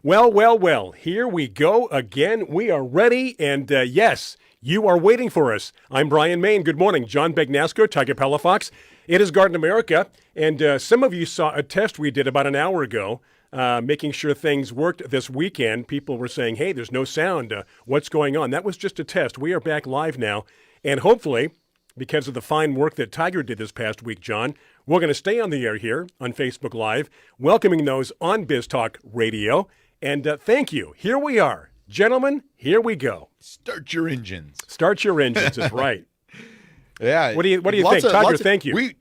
Well, well, well, here we go again. We are ready, and yes, you are waiting for us. I'm Brian Main. Good morning. John Begnasco, Tiger Palafox. It is Garden America, and some of you saw a test we did about an hour ago, making sure things worked this weekend. People were saying, hey, there's no sound. What's going on? That was just a test. We are back live now, and hopefully, because of the fine work that Tiger did this past week, John, we're going to stay on the air here on Facebook Live, welcoming those on Biz Talk Radio. And thank you. Here we are. Gentlemen, here we go. Start your engines. Start your engines is right. Yeah. What do you think? Tiger, thank you. We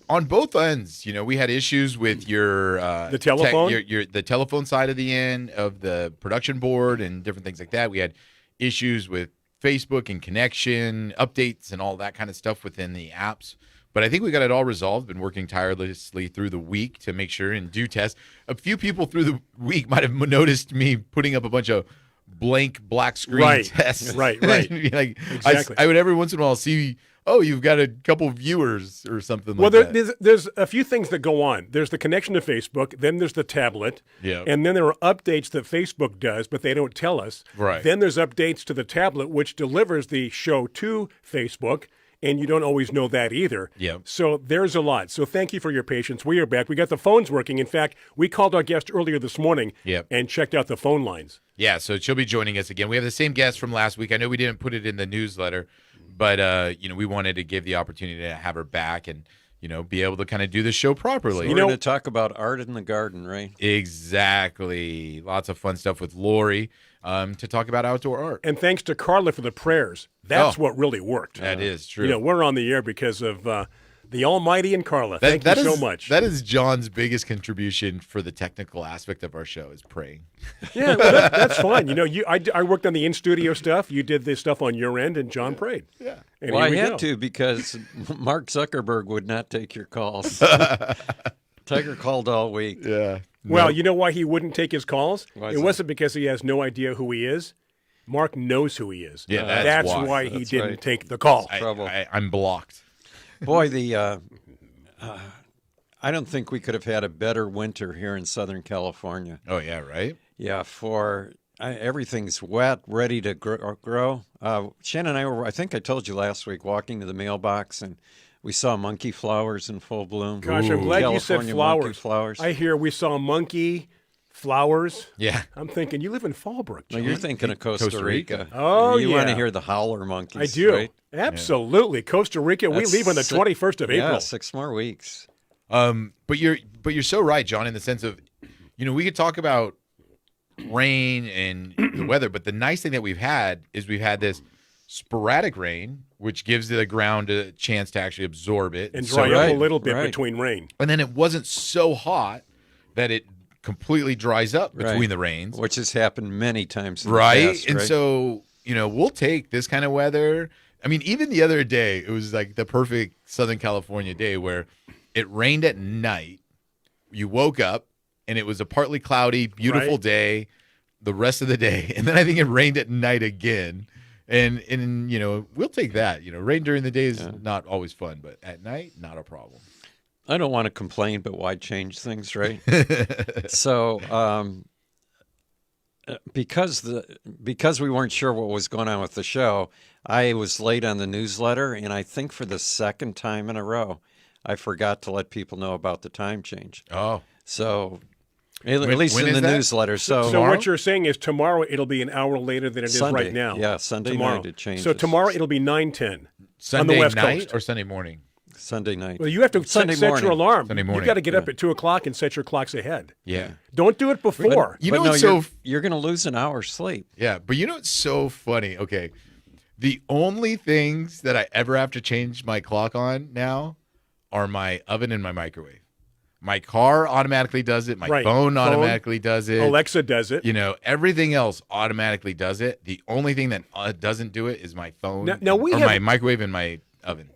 on both ends, we had issues with your the telephone? The telephone side of the end of the production board and different things like that. We had issues with Facebook and connection, updates and all that kind of stuff within the apps. But I think we got it all resolved. Been working tirelessly through the week to make sure and do tests. A few people through the week might have noticed me putting up a bunch of blank black screen tests. Right. Like, exactly. I would every once in a while see, you've got a couple viewers or something like that. Well, there's a few things that go on. There's the connection to Facebook. Then there's the tablet. Yeah. And then there are updates that Facebook does, but they don't tell us. Right. Then there's updates to the tablet, which delivers the show to Facebook. And you don't always know that either. Yeah. So there's a lot. So thank you for your patience. We are back. We got the phones working. In fact, we called our guest earlier this morning and checked out the phone lines. Yeah, so she'll be joining us again. We have the same guest from last week. I know we didn't put it in the newsletter, but we wanted to give the opportunity to have her back and be able to kind of do the show properly. So we're going to talk about art in the garden, right? Exactly. Lots of fun stuff with Lorie to talk about outdoor art. And thanks to Carla for the prayers. That's what really worked. That is true. We're on the air because of the almighty and Carla. Thank you so much. That is John's biggest contribution for the technical aspect of our show is praying. Yeah, well, that's fine. I worked on the in-studio stuff. You did this stuff on your end, and John prayed. Yeah. And well, I had to because Mark Zuckerberg would not take your calls. Tiger called all week. Yeah. Well, you know why he wouldn't take his calls? It wasn't because he has no idea who he is. Mark knows who he is. Yeah, that's why he didn't take the call. I'm blocked. Boy, I don't think we could have had a better winter here in Southern California. Oh, yeah, right? Yeah, everything's wet, ready to grow. Shannon and I were, I think I told you last week, walking to the mailbox, and we saw monkey flowers in full bloom. Gosh, I'm glad you said flowers. I hear we saw monkey flowers. Yeah. I'm thinking, you live in Fallbrook, John. No, you're thinking of Costa Rica. Oh, you want to hear the howler monkeys, I do. Right? Absolutely. Yeah. Costa Rica, we leave on the 21st of April. Yeah, 6 more weeks. But you're so right, John, in the sense of, we could talk about rain and the weather, but the nice thing that we've had is we've had this sporadic rain, which gives the ground a chance to actually absorb it. And dry up a little bit between rain. And then it wasn't so hot that it completely dries up between the rains. Which has happened many times in the past, And so, we'll take this kind of weather. I mean, even the other day, it was like the perfect Southern California day where it rained at night. You woke up, and it was a partly cloudy, beautiful day the rest of the day. And then I think it rained at night again. And we'll take that. Rain during the day is not always fun, but at night, not a problem. I don't want to complain, but why change things, right? So because we weren't sure what was going on with the show, I was late on the newsletter, and I think for the second time in a row, I forgot to let people know about the time change. Oh. So at least in the newsletter. So what you're saying is tomorrow it'll be an hour later than it is right now. Yeah, Sunday night it changes. So tomorrow it'll be 9:10 Sunday on the West night Coast. Or Sunday morning? Sunday night. Well, you have to set your alarm. Sunday morning. You've got to get up at 2 o'clock and set your clocks ahead. Yeah. Don't do it before. You're going to lose an hour's sleep. Yeah, but what's so funny? Okay, the only things that I ever have to change my clock on now are my oven and my microwave. My car automatically does it. My phone automatically does it. Alexa does it. Everything else automatically does it. The only thing that doesn't do it is my phone. My microwave and my oven.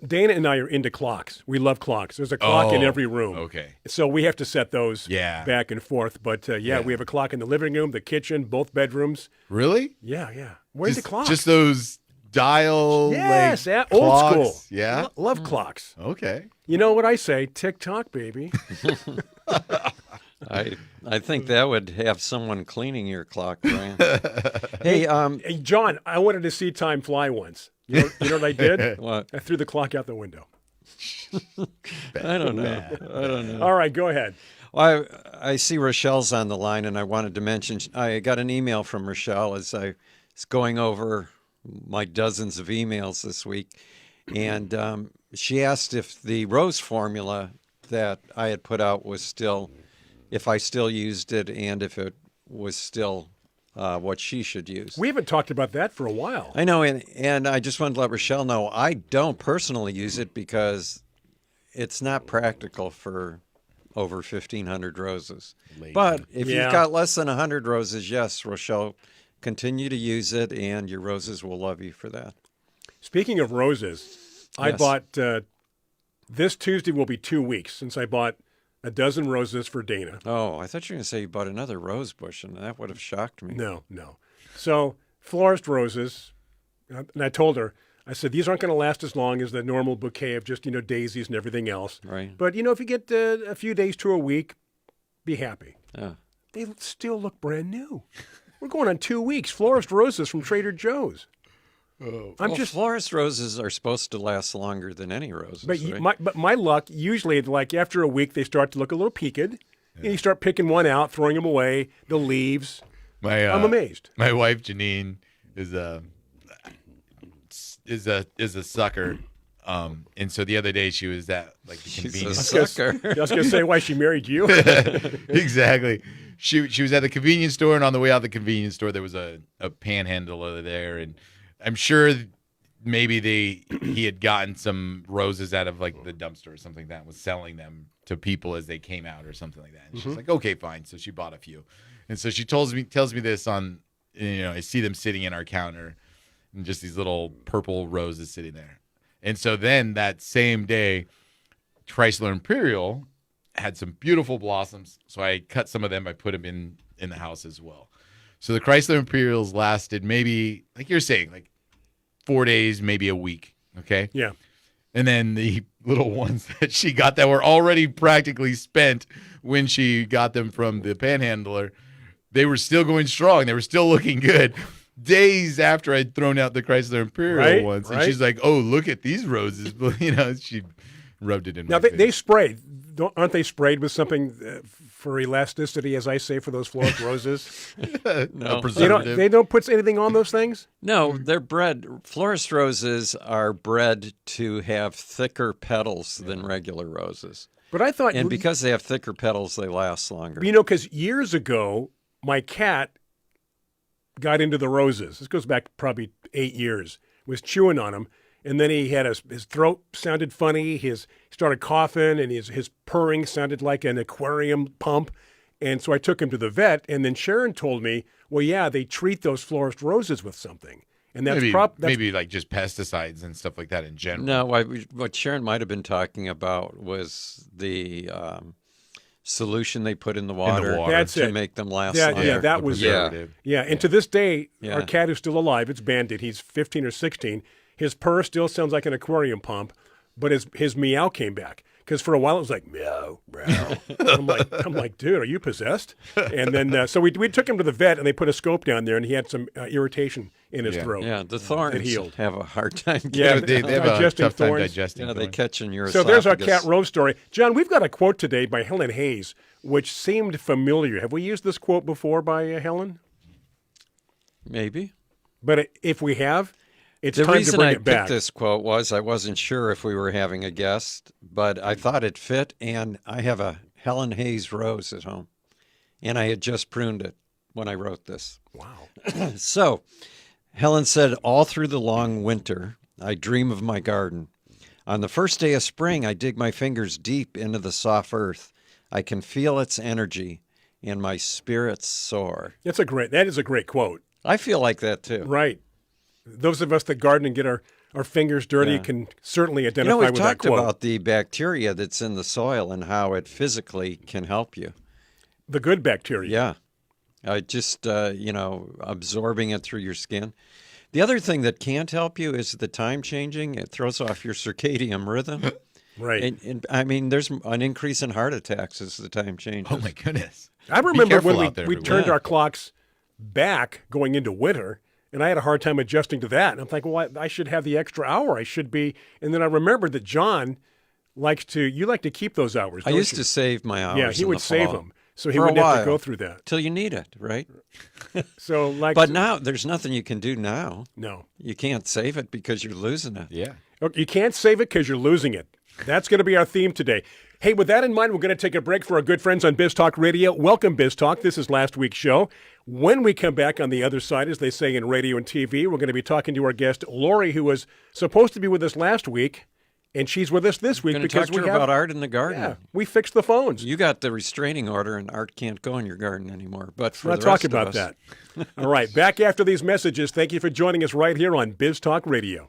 Dana and I are into clocks. We love clocks. There's a clock in every room. Okay. So we have to set those back and forth. But we have a clock in the living room, the kitchen, both bedrooms. Really? Yeah. Where's the clock? Just those dial. Yes, old school. Yeah. Love clocks. Okay. You know what I say? Tick tock, baby. I think that would have someone cleaning your clock, Brian. Hey, Hey, John, I wanted to see time fly once. You know what I did? what? I threw the clock out the window. I don't know. All right, go ahead. Well, I see Rochelle's on the line, and I wanted to mention I got an email from Rochelle as I was going over my dozens of emails this week, and she asked if the rose formula that I had put out was still, if I still used it, and if it was still what she should use. We haven't talked about that for a while. I know, and I just wanted to let Rochelle know I don't personally use it because it's not practical for over 1,500 roses. Lazy. But if Yeah. you've got less than 100 roses, yes, Rochelle, continue to use it, and your roses will love you for that. Speaking of roses, I Yes. bought, this Tuesday will be 2 weeks since I bought a dozen roses for Dana. Oh, I thought you were going to say you bought another rose bush, and that would have shocked me. No. So florist roses, and I told her, I said, these aren't going to last as long as the normal bouquet of just, daisies and everything else. Right. But, if you get a few days to a week, be happy. Yeah. They still look brand new. We're going on 2 weeks. Florist roses from Trader Joe's. Well, florist roses are supposed to last longer than any roses, But right? my luck, usually, like after a week, they start to look a little peaked. And you start picking one out, throwing them away, the leaves. I'm amazed. My wife Janine is a sucker. And so the other day she was at like the She's convenience a sucker. I was going to say why she married you. Exactly. She was at the convenience store, and on the way out the convenience store there was a panhandler there, and I'm sure maybe he had gotten some roses out of like the dumpster or something like that, and was selling them to people as they came out or something like that. And she's like, okay, fine. So she bought a few. And so she tells me this on, I see them sitting in our counter and just these little purple roses sitting there. And so then that same day, Chrysler Imperial had some beautiful blossoms. So I cut some of them. I put them in the house as well. So the Chrysler Imperials lasted maybe, like you're saying, like 4 days, maybe a week. Okay. Yeah. And then the little ones that she got that were already practically spent when she got them from the panhandler, they were still going strong. They were still looking good. Days after I'd thrown out the Chrysler Imperial ones. And she's like, oh, look at these roses. She rubbed it in Now, my face. they spray. Aren't they sprayed with something for elasticity, as I say, for those florist roses? No. A preservative. They don't put anything on those things? No, they're bred. Florist roses are bred to have thicker petals than regular roses. But I thought, And because they have thicker petals, they last longer. because years ago, my cat got into the roses. This goes back probably 8 years. Was chewing on them, and then he had his throat sounded funny. He started coughing, and his purring sounded like an aquarium pump. And so I took him to the vet, and then Sharon told me, well, yeah, they treat those florist roses with something. And that's maybe like just pesticides and stuff like that in general. No, what Sharon might have been talking about was the solution they put in the water, That's to it. make them last Yeah, longer. yeah, that was it. preservative. Yeah, and to this day, Yeah. our cat is still alive. It's Bandit. He's 15 or 16. His purr still sounds like an aquarium pump, but his meow came back. Because for a while it was like meow, meow. I'm like, dude, are you possessed? And then so we took him to the vet, and they put a scope down there, and he had some irritation in his throat. Yeah, the thorns healed. have a hard time Yeah, getting They have a Digesting tough time thorns. digesting. Yeah, they thorns. catch in your So there's our cat esophagus. rose story. John, we've got a quote today by Helen Hayes, which seemed familiar. Have we used this quote before by Helen? Maybe. But if we have, it's The time to reason bring I it back. picked this quote was I wasn't sure if we were having a guest, but I thought it fit, and I have a Helen Hayes rose at home, and I had just pruned it when I wrote this. Wow. So, Helen said, all through the long winter, I dream of my garden. On the first day of spring, I dig my fingers deep into the soft earth. I can feel its energy, and my spirits soar. That is a great quote. I feel like that too. Right. Those of us that garden and get our fingers dirty Yeah. can certainly identify You know, we've with that talked quote. about the bacteria that's in the soil and how it physically can help you. The good bacteria. Yeah. Just, absorbing it through your skin. The other thing that can't help you is the time changing. It throws off your circadian rhythm. Right. And I mean, there's an increase in heart attacks as the time changes. Oh my goodness. I remember careful when out there, we everyone. turned Yeah. our clocks back going into winter, and I had a hard time adjusting to that. And I'm thinking, well, I should have the extra hour. I should be. And then I remembered that John you like to keep those hours, I don't used you? to save my hours. Yeah, he in would the save fall. them. So he For a wouldn't have to while. go through that. Till you need it, right? So like, But now there's nothing you can do now. no. You can't save it because you're losing it. Yeah. Okay, you can't save it because you're losing it. That's going to be our theme today. Hey, with that in mind, we're going to take a break for our good friends on Biz Talk Radio. Welcome, Biz Talk. This is last week's show. When we come back on the other side, as they say in radio and TV, we're going to be talking to our guest, Lorie, who was supposed to be with us last week, and she's with us this week We're going to because talk to we her have about art in the garden. yeah, we fixed the phones. You got the restraining order, and art can't go in your garden anymore. But for We're not the rest talking of about us, that. All right, back after these messages. Thank you for joining us right here on Biz Talk Radio.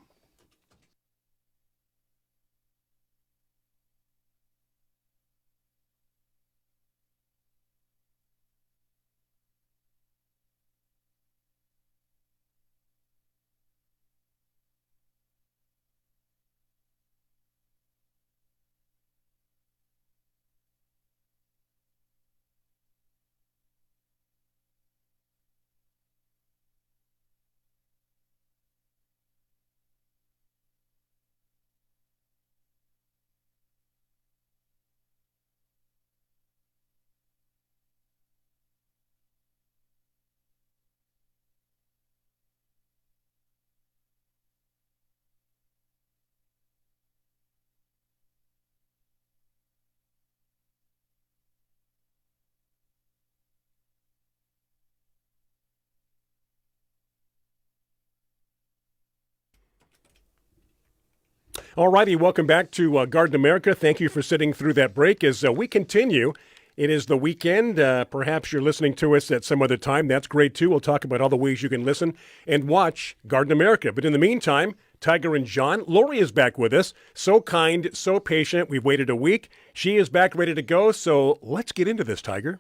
All righty, welcome back to Garden America. Thank you for sitting through that break as we continue. It is the weekend. Perhaps you're listening to us at some other time. That's great, too. We'll talk about all the ways you can listen and watch Garden America. But in the meantime, Tiger and John, Lorie is back with us. So kind, so patient. We've waited a week. She is back ready to go. So let's get into this, Tiger.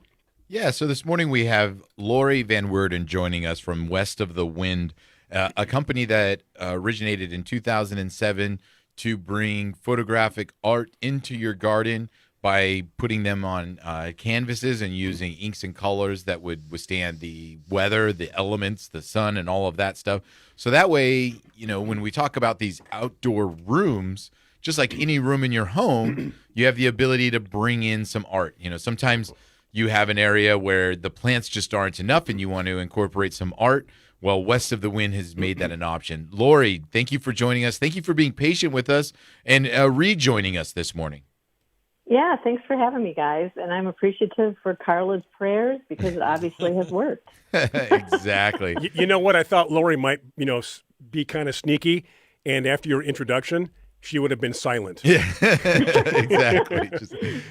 Yeah, so this morning we have Lorie Van Werden joining us from West of the Wind, a company that originated in 2007 to bring photographic art into your garden by putting them on canvases and using inks and colors that would withstand the weather, the elements, the sun, and all of that stuff. So that way, you know, when we talk about these outdoor rooms, just like any room in your home, you have the ability to bring in some art. You know, sometimes you have an area where the plants just aren't enough and you want to incorporate some art. Well, West of the Wind has made that an option. Lorie, thank you for joining us. Thank you for being patient with us and rejoining us this morning. Yeah, thanks for having me, guys. And I'm appreciative for Carla's prayers because it obviously has worked. Exactly. You know what? I thought Lorie might, be kind of sneaky. And after your introduction, she would have been silent. Yeah, exactly.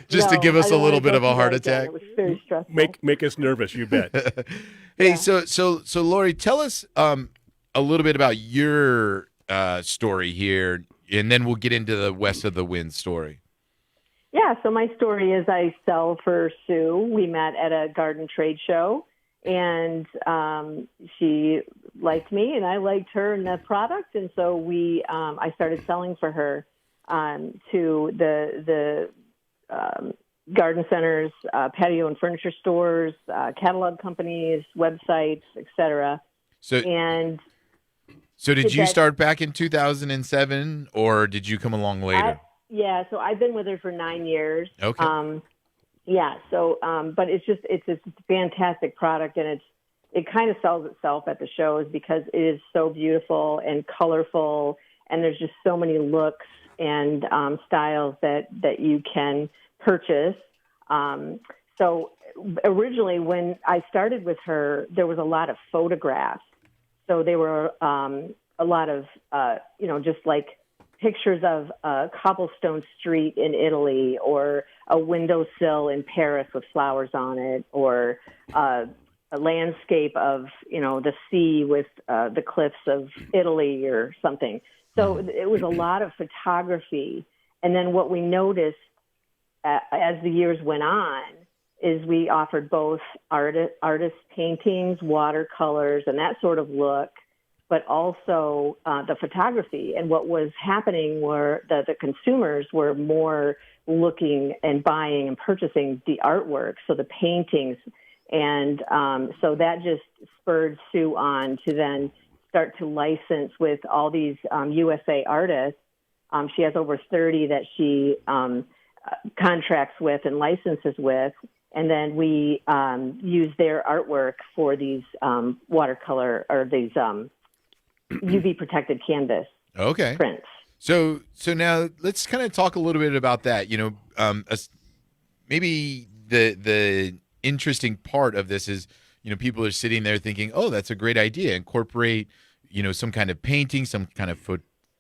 Just to give us a little bit of a heart attack. It was very stressful. Make us nervous, you bet. Hey, Yeah. so Lorie, tell us a little bit about your story here, and then we'll get into the West of the Wind story. Yeah, so my story is I sell for Sue. We met at a garden trade show, and she liked me, and I liked her and the product, and so I started selling for her to the garden centers, patio and furniture stores, catalog companies, websites, etc. So did you that- start back in 2007, or did you come along later? So I've been with her for 9 years. Okay. But it's a fantastic product, and it kind of sells itself at the shows because it is so beautiful and colorful, and there's just so many looks and styles that you can purchase. So originally, when I started with her, there was a lot of photographs. So they were a lot of just like pictures of a cobblestone street in Italy, or a windowsill in Paris with flowers on it, or a landscape of, the sea with the cliffs of Italy or something. So it was a lot of photography. And then what we noticed as the years went on is we offered both artist paintings, watercolors, and that sort of look, but also the photography. And what was happening were the consumers were more looking and buying and purchasing the artwork, so the paintings. And so that just spurred Sue on to then start to license with all these USA artists. She has over 30 that she contracts with and licenses with. And then we use their artwork for these watercolor or these UV protected canvas prints. So now let's kind of talk a little bit about that. Maybe the interesting part of this is, people are sitting there thinking, oh, that's a great idea. Incorporate, some kind of painting, some kind of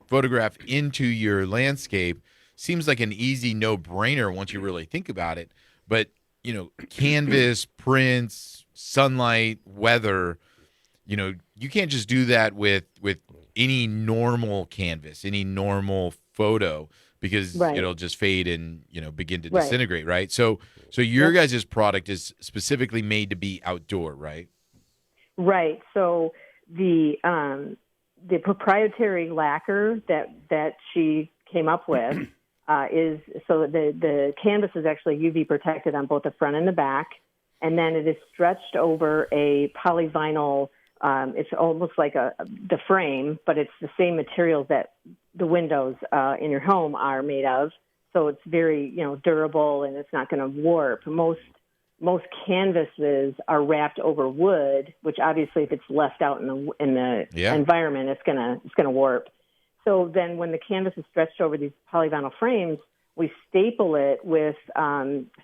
photograph into your landscape. Seems like an easy no-brainer once you really think about it. But, canvas, prints, sunlight, weather, you can't just do that with any normal canvas, any normal photo, because it'll just fade and, begin to disintegrate, right? So your guys' product is specifically made to be outdoor, right? Right. So the proprietary lacquer that she came up with is, so the canvas is actually UV protected on both the front and the back, and then it is stretched over a polyvinyl. It's almost like the frame, but it's the same materials that the windows in your home are made of. So it's very, durable, and it's not going to warp. Most canvases are wrapped over wood, which obviously if it's left out in the environment, it's gonna warp. So then when the canvas is stretched over these polyvinyl frames, we staple it with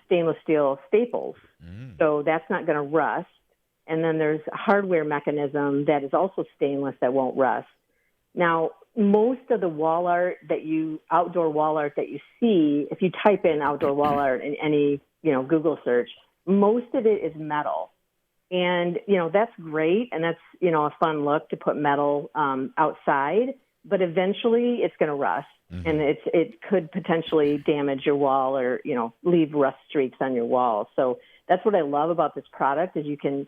stainless steel staples. So that's not going to rust. And then there's a hardware mechanism that is also stainless that won't rust. Now, most of the wall art outdoor wall art that you see, if you type in outdoor wall art in any, Google search, most of it is metal. And, that's great. And that's, a fun look to put metal outside. But eventually it's going to rust, and it could potentially damage your wall or, leave rust streaks on your wall. So that's what I love about this product is you can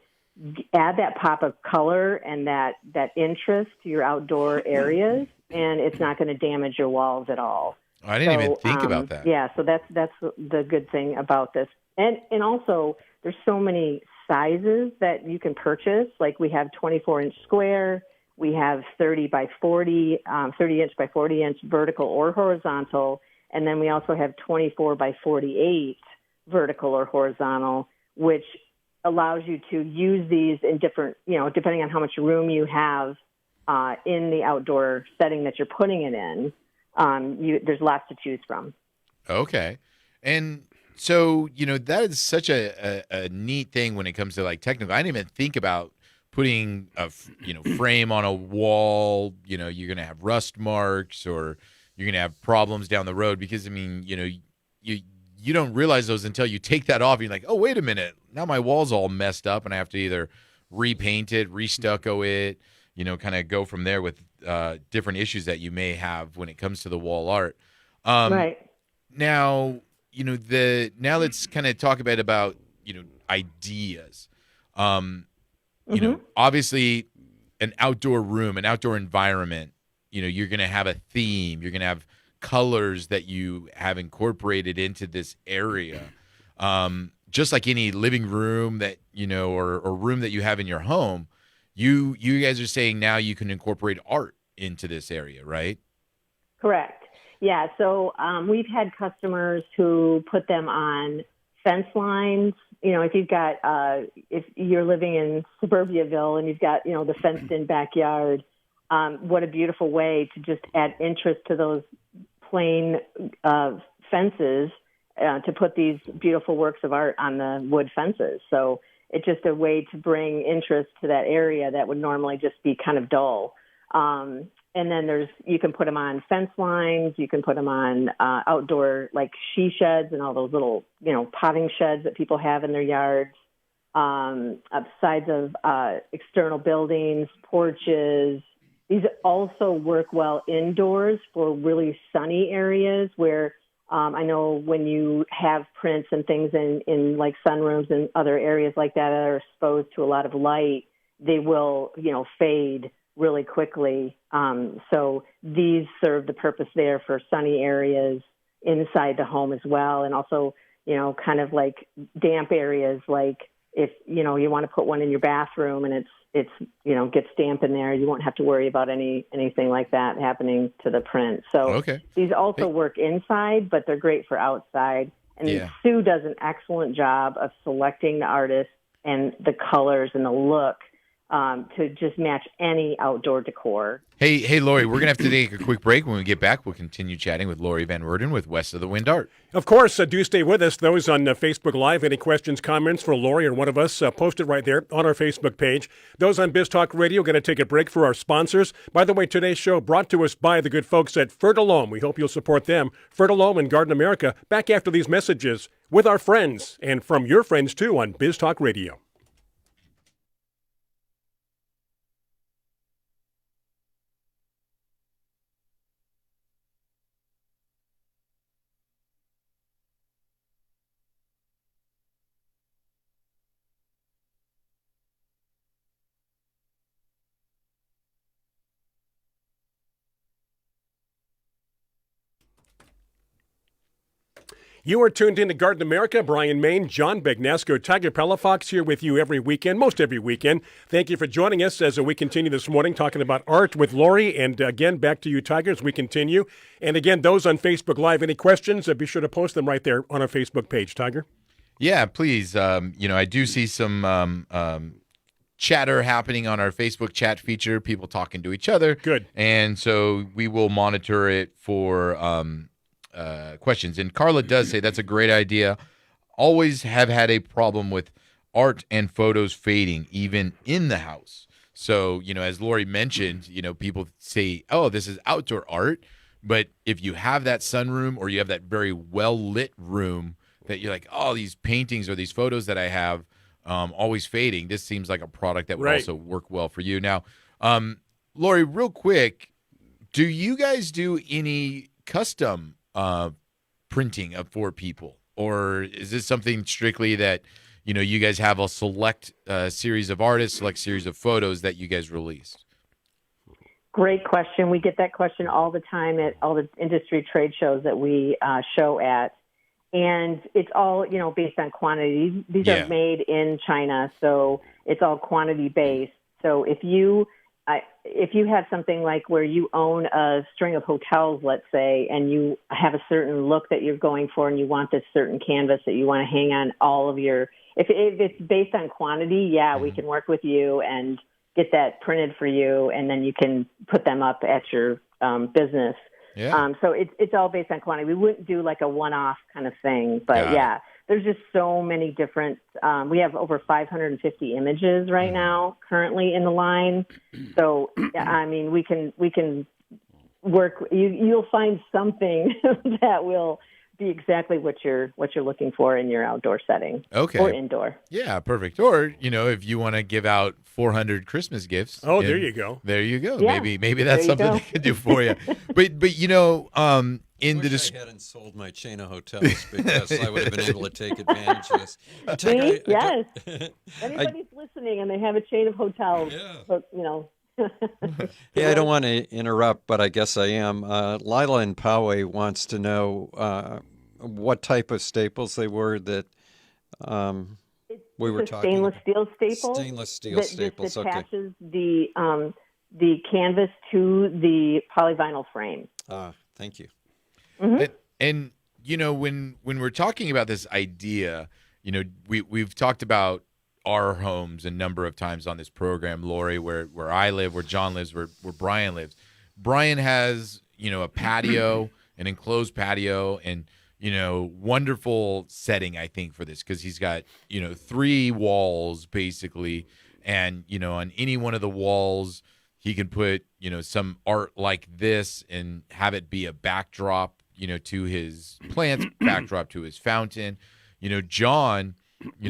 add that pop of color and that interest to your outdoor areas, and it's not going to damage your walls at all. I didn't even think about that. Yeah, so that's the good thing about this. And also there's so many sizes that you can purchase. Like we have 24-inch square, we have 30 by 40, 30-inch by 40-inch vertical or horizontal, and then we also have 24 by 48 vertical or horizontal, which allows you to use these in different, depending on how much room you have in the outdoor setting that you're putting it in. There's lots to choose from. Okay. And so, that is such a neat thing when it comes to like technical. I didn't even think about putting a frame on a wall. You're going to have rust marks or you're going to have problems down the road because, you don't realize those until you take that off. You're like, oh, wait a minute. Now my wall's all messed up and I have to either repaint it, re-stucco it, kind of go from there with different issues that you may have when it comes to the wall art. Right. Now, now let's kind of talk a bit about, ideas. Obviously an outdoor room, an outdoor environment, you're going to have a theme. You're going to have colors that you have incorporated into this area. Just like any living room that, or room that you have in your home, you guys are saying now you can incorporate art into this area, right? Correct. Yeah. So we've had customers who put them on fence lines. If you're living in Suburbiaville and you've got, the fenced in backyard, what a beautiful way to just add interest to those plain fences to put these beautiful works of art on the wood fences. So it's just a way to bring interest to that area that would normally just be kind of dull. And then you can put them on fence lines. You can put them on outdoor like she sheds and all those little, potting sheds that people have in their yards, sides of external buildings, porches. These also work well indoors for really sunny areas where I know when you have prints and things in like sunrooms and other areas like that are exposed to a lot of light, they will, fade really quickly. So these serve the purpose there for sunny areas inside the home as well, and also, kind of like damp areas, like if, you want to put one in your bathroom and it's gets damp in there, you won't have to worry about anything like that happening to the print. So these also work inside, but they're great for outside. And Sue does an excellent job of selecting the artist and the colors and the look to just match any outdoor decor. Hey, Lorie, we're going to have to take a quick break. When we get back, we'll continue chatting with Lorie Van Werden with West of the Wind Art. Of course, do stay with us. Those on Facebook Live, any questions, comments for Lorie or one of us, post it right there on our Facebook page. Those on Biz Talk Radio, going to take a break for our sponsors. By the way, today's show brought to us by the good folks at Fertilome. We hope you'll support them. Fertilome and Garden America, back after these messages with our friends and from your friends, too, on Biz Talk Radio. You are tuned in to Garden America. Brian Main, John Begnasco, Tiger Palafox here with you every weekend, most every weekend. Thank you for joining us as we continue this morning talking about art with Lorie. And again, back to you, Tiger, as we continue. And again, those on Facebook Live, any questions, be sure to post them right there on our Facebook page, Tiger. Yeah, please. I do see some chatter happening on our Facebook chat feature, people talking to each other. Good. And so we will monitor it for questions. And Carla does say that's a great idea. Always have had a problem with art and photos fading, even in the house. So, as Lorie mentioned, people say, oh, this is outdoor art. But if you have that sunroom or you have that very well-lit room that you're like, oh, these paintings or these photos that I have always fading, this seems like a product that would also work well for you. Now, Lorie, real quick, do you guys do any custom printing for people, or is this something strictly that you guys have a select series of artists, select series of photos that you guys release? Great question. We get that question all the time at all the industry trade shows that we show at, and it's all based on quantity. These are made in China, so it's all quantity based. So if you have something like where you own a string of hotels, let's say, and you have a certain look that you're going for and you want this certain canvas that you want to hang on all of your, if it's based on quantity, we can work with you and get that printed for you, and then you can put them up at your business. Yeah. So it's all based on quantity. We wouldn't do like a one-off kind of thing, but there's just so many different, we have over 550 images right now currently in the line. So, I mean, we can work, you'll find something that will be exactly what you're looking for in your outdoor setting. Okay. Or indoor. Yeah, perfect. Or, if you want to give out 400 Christmas gifts. Oh, there you go. There you go. Yeah. Maybe that's something they can do for you. But in the I hadn't sold my chain of hotels because I would have been able to take advantage of this. Yes. Anybody's listening and they have a chain of hotels, but, Yeah, I don't want to interrupt, but I guess I am. Lila in Poway wants to know what type of staples they were that we were talking stainless steel staple. Stainless steel staples. That attaches the canvas to the polyvinyl frame. Thank you. Mm-hmm. And when we're talking about this idea, we've talked about our homes a number of times on this program, Lorie, where I live, where John lives, where Brian lives. Brian has, a patio, an enclosed patio, and, wonderful setting, I think, for this, because he's got, 3 walls basically. And, on any one of the walls, he can put, some art like this and have it be a backdrop, to his plants, backdrop to his fountain. John,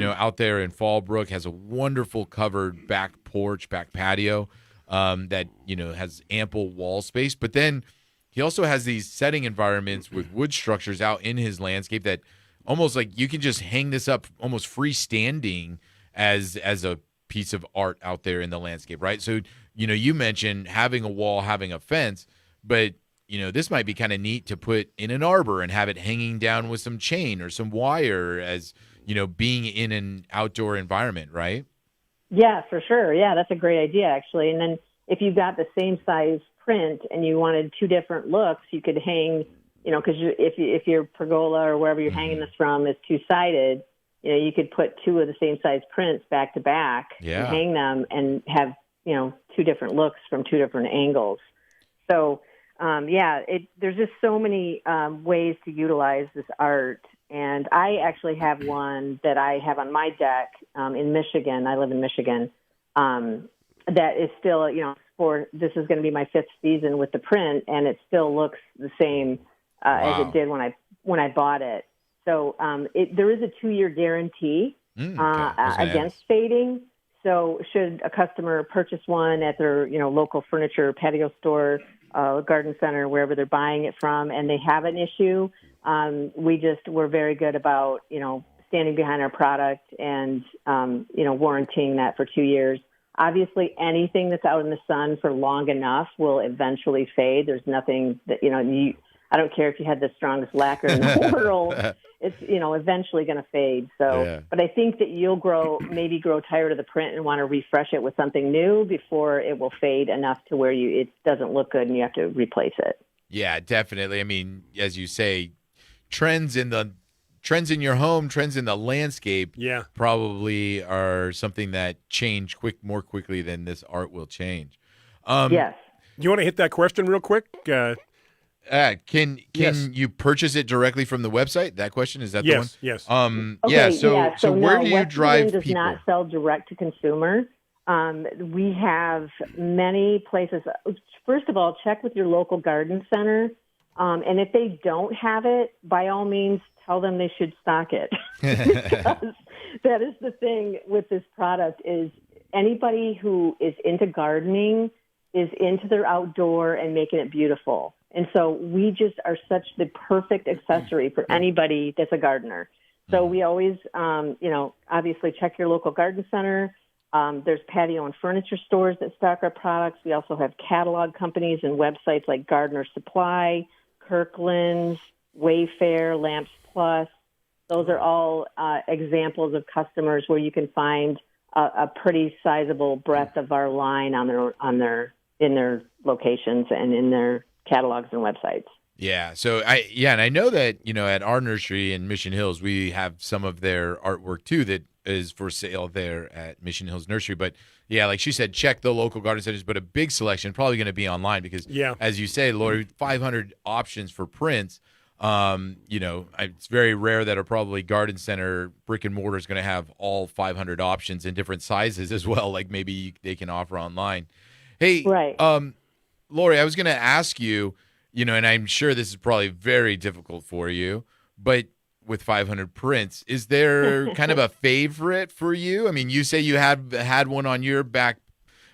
out there in Fallbrook has a wonderful covered back porch, back patio that, has ample wall space. But then he also has these setting environments with wood structures out in his landscape that almost like you can just hang this up almost freestanding as a piece of art out there in the landscape, right? So, you mentioned having a wall, having a fence, but this might be kind of neat to put in an arbor and have it hanging down with some chain or some wire as, being in an outdoor environment, right? Yeah, for sure. Yeah, that's a great idea, actually. And then if you got the same size print and you wanted two different looks, you could hang, because if your pergola or wherever you're hanging this from is two-sided, you could put two of the same size prints back to back and hang them and have, two different looks from two different angles. So, there's just so many ways to utilize this art. And I actually have one that I have on my deck in Michigan. I live in Michigan. That is still, this is going to be my 5th season with the print, and it still looks the same as it did when I bought it. So there is a 2-year guarantee against fading. So should a customer purchase one at their local furniture patio store, garden center, wherever they're buying it from, and they have an issue, we're very good about standing behind our product and warranting that for 2 years. Obviously, anything that's out in the sun for long enough will eventually fade. There's nothing that I don't care if you had the strongest lacquer in the world. It's eventually going to fade. So, But I think that you'll grow tired of the print and want to refresh it with something new before it will fade enough to where it doesn't look good and you have to replace it. Yeah, definitely. I mean, as you say, trends in your home, trends in the landscape, probably are something that change more quickly than this art will change. Yes. You want to hit that question real quick? Can you purchase it directly from the website? That question, is that the one? Yes. So where do you drive does people? Not sell direct to consumer. We have many places. First of all, check with your local garden center. And if they don't have it, by all means, tell them they should stock it. Because that is the thing with this product is anybody who is into gardening is into their outdoor and making it beautiful. And so we just are such the perfect accessory for anybody that's a gardener. So we always, obviously check your local garden center. There's patio and furniture stores that stock our products. We also have catalog companies and websites like Gardener Supply, Kirkland's, Wayfair, Lamps Plus. Those are all examples of customers where you can find a pretty sizable breadth of our line in their locations and in their catalogs and websites. Yeah. So and I know that, at our nursery in Mission Hills, we have some of their artwork too that is for sale there at Mission Hills Nursery. But yeah, like she said, check the local garden centers, but a big selection probably going to be online because as you say, Lorie, 500 options for prints. It's very rare that a probably garden center brick and mortar is going to have all 500 options in different sizes as well. Like maybe they can offer online. Hey, right. Lorie, I was going to ask you, and I'm sure this is probably very difficult for you, but with 500 prints, is there kind of a favorite for you? I mean, you say you had one on your back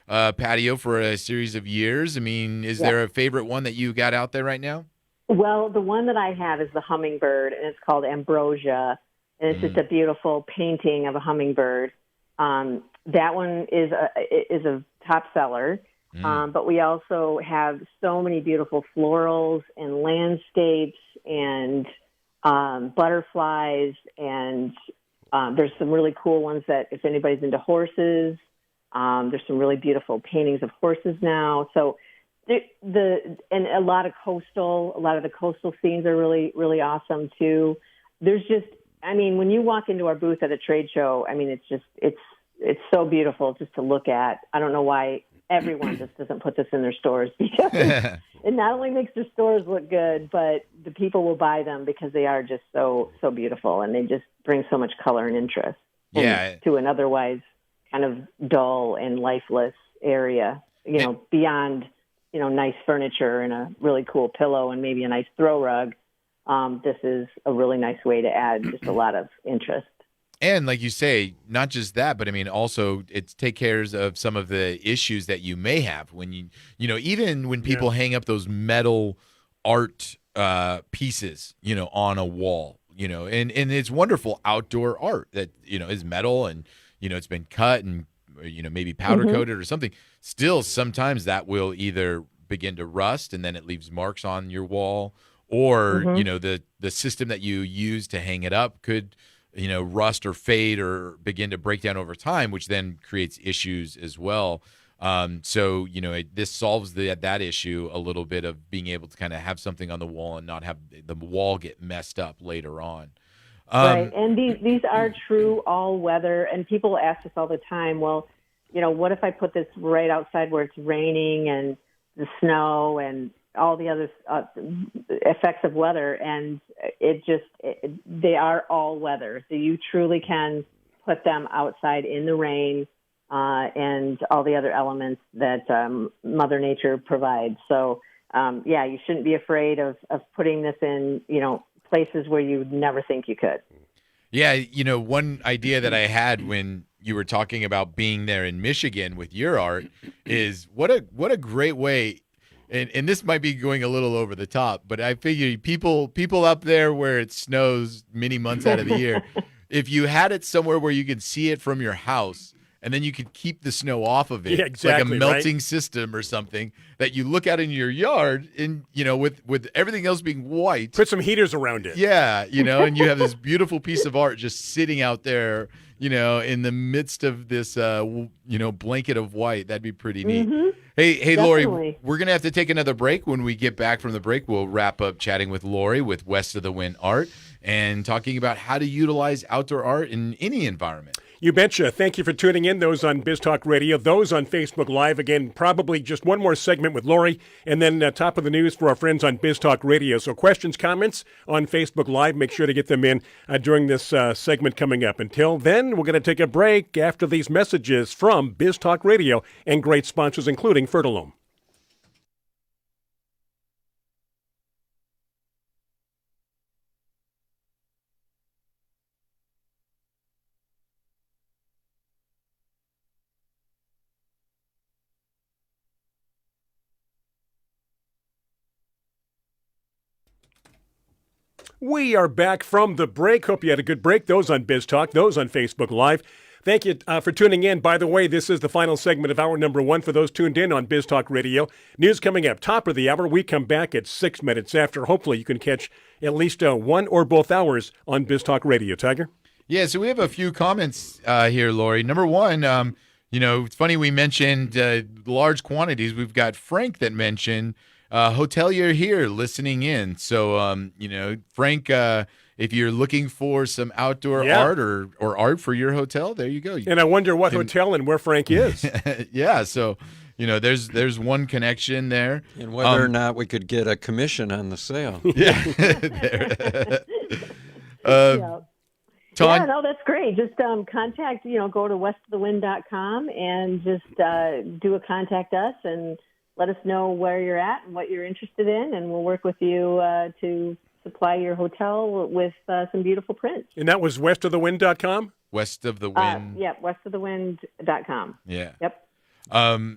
patio for a series of years. I mean, is there a favorite one that you got out there right now? Well, the one that I have is the hummingbird, and it's called Ambrosia, and it's just a beautiful painting of a hummingbird. That one is a top seller. But we also have so many beautiful florals and landscapes and butterflies, and there's some really cool ones that if anybody's into horses, there's some really beautiful paintings of horses now. So and a lot of the coastal scenes are really, really awesome too. There's just, when you walk into our booth at a trade show, it's so beautiful just to look at. I don't know why everyone just doesn't put this in their stores because it not only makes their stores look good, but the people will buy them because they are just so beautiful and they just bring so much color and interest to an otherwise kind of dull and lifeless area, beyond, nice furniture and a really cool pillow and maybe a nice throw rug. This is a really nice way to add just a lot of interest. And like you say, not just that, but also it takes care of some of the issues that you may have when even when people hang up those metal art pieces, on a wall, and it's wonderful outdoor art that, is metal and, it's been cut and maybe powder coated or something, still sometimes that will either begin to rust and then it leaves marks on your wall, or the system that you use to hang it up could rust or fade or begin to break down over time, which then creates issues as well. So this solves that issue a little bit of being able to kind of have something on the wall and not have the wall get messed up later on. Right, and these are true all weather, and people ask us all the time, well, what if I put this right outside where it's raining and the snow and all the other effects of weather, and they are all weather. So you truly can put them outside in the rain and all the other elements that Mother Nature provides. So, you shouldn't be afraid of putting this in, places where you would never think you could. Yeah, one idea that I had when you were talking about being there in Michigan with your art is what a great way. And this might be going a little over the top, but I figure people up there where it snows many months out of the year, if you had it somewhere where you could see it from your house, and then you could keep the snow off of it, exactly, like a melting system or something that you look out in your yard, and with everything else being white, put some heaters around it. Yeah, and you have this beautiful piece of art just sitting out there, in the midst of this, blanket of white. That'd be pretty neat. Hey, Lorie, we're gonna have to take another break. When we get back from the break, we'll wrap up chatting with Lorie with West of the Wind Art and talking about how to utilize outdoor art in any environment. You betcha. Thank you for tuning in. Those on Biz Talk Radio, those on Facebook Live. Again, probably just one more segment with Lorie, and then top of the news for our friends on Biz Talk Radio. So questions, comments on Facebook Live, make sure to get them in during this segment coming up. Until then, we're going to take a break after these messages from Biz Talk Radio and great sponsors, including Fertilome. We are back from the break. Hope you had a good break. Those on Biz Talk, those on Facebook Live. Thank you for tuning in. By the way, this is the final segment of hour number 1 for those tuned in on Biz Talk Radio. News coming up, top of the hour. We come back at 6 minutes after. Hopefully you can catch at least one or both hours on Biz Talk Radio. Tiger? Yeah, so we have a few comments here, Lorie. Number one, it's funny we mentioned large quantities. We've got Frank that mentioned hotelier here listening in. So, Frank, if you're looking for some outdoor art or art for your hotel, there you go. And I wonder what hotel and where Frank is. Yeah, so, there's one connection there. And whether or not we could get a commission on the sale. Yeah. No, that's great. Just contact, go to westofthewind.com and just do a contact us and let us know where you're at and what you're interested in, and we'll work with you to supply your hotel with some beautiful prints. And that was westofthewind.com? West of the Wind. Yeah, westofthewind.com. Yeah. Yep.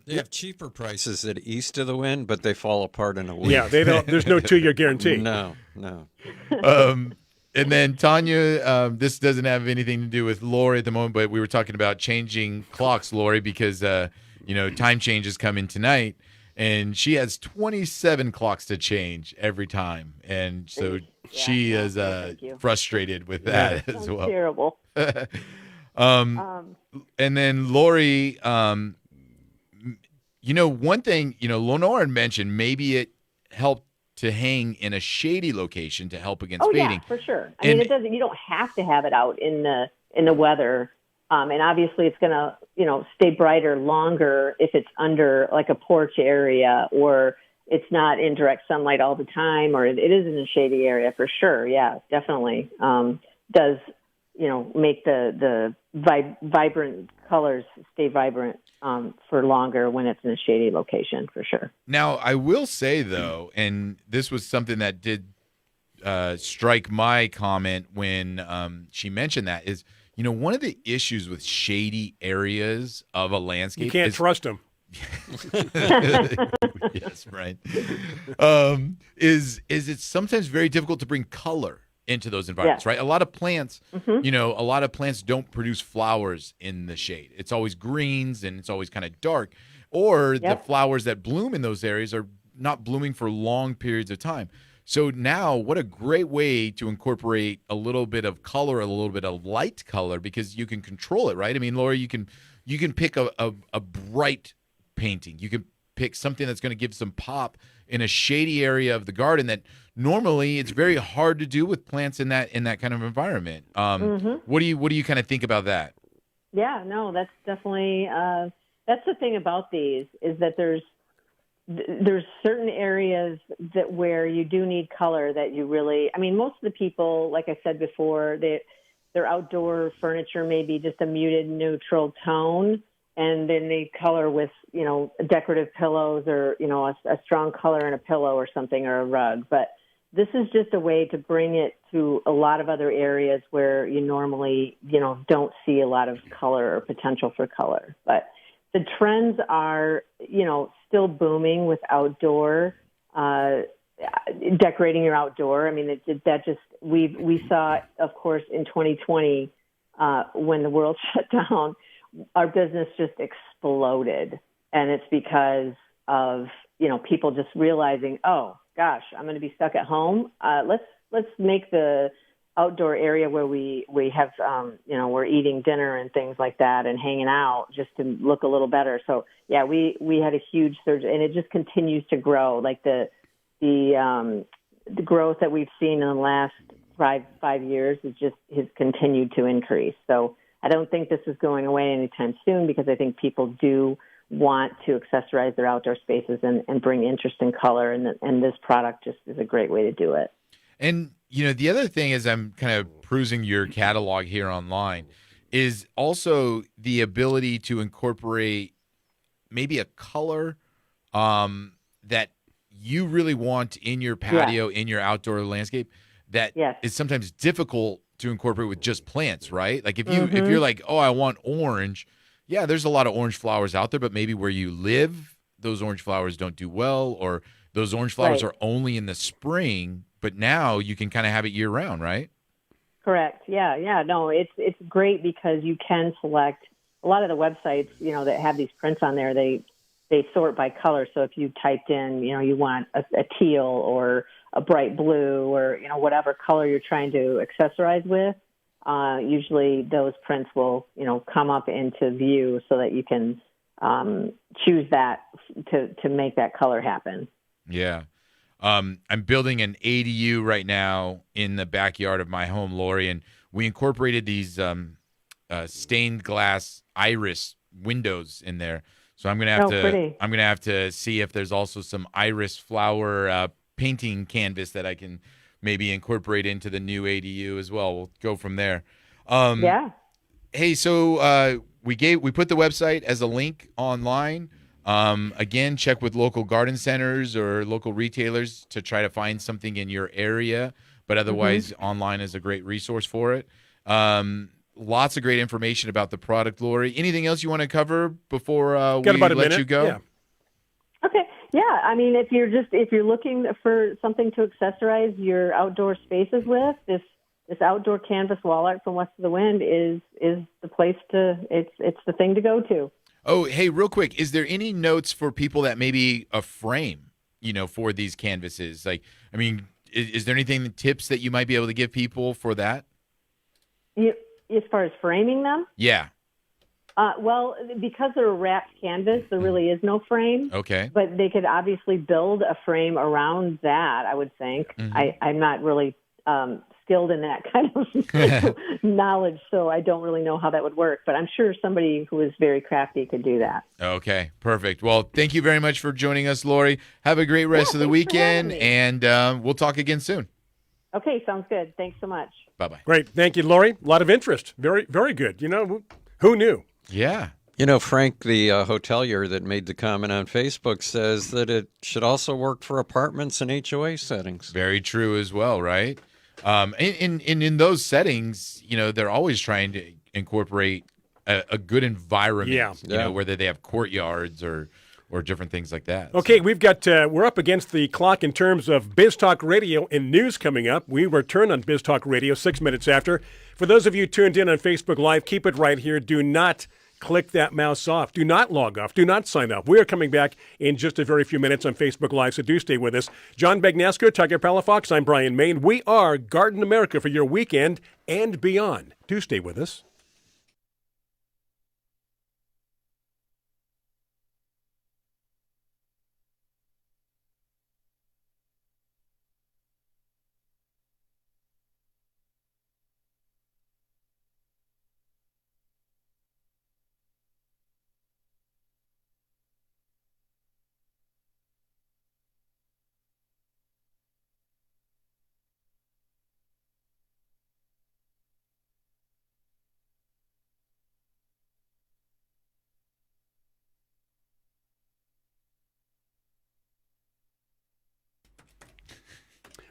They have cheaper prices at East of the Wind, but they fall apart in a week. Yeah, they don't. There's no 2-year guarantee. No. And then Tanya, this doesn't have anything to do with Lorie at the moment, but we were talking about changing clocks, Lorie, because time changes come in tonight. And she has 27 clocks to change every time. And so she is frustrated with that as well. Terrible. And then Lorie, one thing, Lenore mentioned maybe it helped to hang in a shady location to help against fading. Yeah, for sure. I mean, it doesn't. You don't have to have it out in the weather. And obviously it's going to, stay brighter longer if it's under like a porch area, or it's not in direct sunlight all the time, or it is in a shady area for sure. Yeah, definitely. Does, make the vibrant colors stay vibrant for longer when it's in a shady location for sure. Now, I will say though, and this was something that did strike my comment when she mentioned that is, one of the issues with shady areas of a landscape, you can't trust them. Yes, right. Is it's sometimes very difficult to bring color into those environments, Yes. right? A lot of plants, a lot of plants don't produce flowers in the shade. It's always greens and it's always kind of dark. Or the Yep. flowers that bloom in those areas are not blooming for long periods of time. So now what a great way to incorporate a little bit of color, a little bit of light color, because you can control it, right? I mean, Lorie, you can pick a bright painting. You can pick something that's going to give some pop in a shady area of the garden that normally it's very hard to do with plants in that kind of environment. What do you kind of think about that? Yeah, no, that's definitely that's the thing about these is that there's certain areas that where you do need color that you really. I mean, most of the people, like I said before, their outdoor furniture may be just a muted neutral tone, and then they color with decorative pillows or a strong color in a pillow or something or a rug, but. This is just a way to bring it to a lot of other areas where you normally, don't see a lot of color or potential for color. But the trends are, still booming with outdoor, decorating your outdoor. I mean, we saw, of course, in 2020, when the world shut down, our business just exploded. And it's because of, people just realizing, oh, gosh, I'm going to be stuck at home. Let's make the outdoor area where we have, we're eating dinner and things like that and hanging out just to look a little better. So yeah, we had a huge surge, and it just continues to grow. Like the growth that we've seen in the last five years has continued to increase. So I don't think this is going away anytime soon, because I think people do want to accessorize their outdoor spaces and bring interest in color, and this product just is a great way to do it. And the other thing is, I'm kind of perusing your catalog here online, is also the ability to incorporate maybe a color that you really want in your patio, in your outdoor landscape, that is sometimes difficult to incorporate with just plants, right? Like if you're like, oh, I want orange. Yeah, there's a lot of orange flowers out there, but maybe where you live, those orange flowers don't do well, or those orange flowers are only in the spring, but now you can kind of have it year round, right? Correct. Yeah. No, it's great because you can select a lot of the websites, that have these prints on there. They sort by color. So if you typed in, you want a teal or a bright blue or, whatever color you're trying to accessorize with, usually those prints will, come up into view so that you can choose that to make that color happen. Yeah. I'm building an ADU right now in the backyard of my home, Lorie, and we incorporated these stained glass iris windows in there. So I'm gonna have to see if there's also some iris flower painting canvas that I can maybe incorporate into the new ADU as well. We'll go from there. Hey, so we put the website as a link online. Again, check with local garden centers or local retailers to try to find something in your area, but otherwise online is a great resource for it. Lots of great information about the product, Lorie. Anything else you want to cover before we let you go? Yeah. Okay. Yeah. I mean, if you're looking for something to accessorize your outdoor spaces with, this outdoor canvas wall art from West of the Wind is the place it's the thing to go to. Oh, hey, real quick, is there any notes for people that maybe a frame, for these canvases? Like, I mean, is there tips that you might be able to give people for that? As far as framing them? Yeah. Well, because they're a wrapped canvas, there really is no frame. Okay. But they could obviously build a frame around that, I would think. I'm not really skilled in that kind of knowledge, so I don't really know how that would work. But I'm sure somebody who is very crafty could do that. Okay, perfect. Well, thank you very much for joining us, Lorie. Have a great rest of the weekend, and we'll talk again soon. Okay, sounds good. Thanks so much. Bye-bye. Great. Thank you, Lorie. A lot of interest. Very, very good. Who knew? Yeah. Frank, the hotelier that made the comment on Facebook, says that it should also work for apartments and HOA settings. Very true as well, right? In those settings, they're always trying to incorporate a good environment. Yeah. Whether they have courtyards or or different things like that. Okay, So- we've got we're up against the clock in terms of Biz Talk Radio and news coming up. We return on Biz Talk Radio 6 minutes after. For those of you tuned in on Facebook Live, keep it right here. Do not click that mouse off. Do not log off. Do not sign up. We are coming back in just a very few minutes on Facebook Live, so do stay with us. John Bagnasco, Tiger Palafox, I'm Brian Main. We are Garden America for your weekend and beyond. Do stay with us.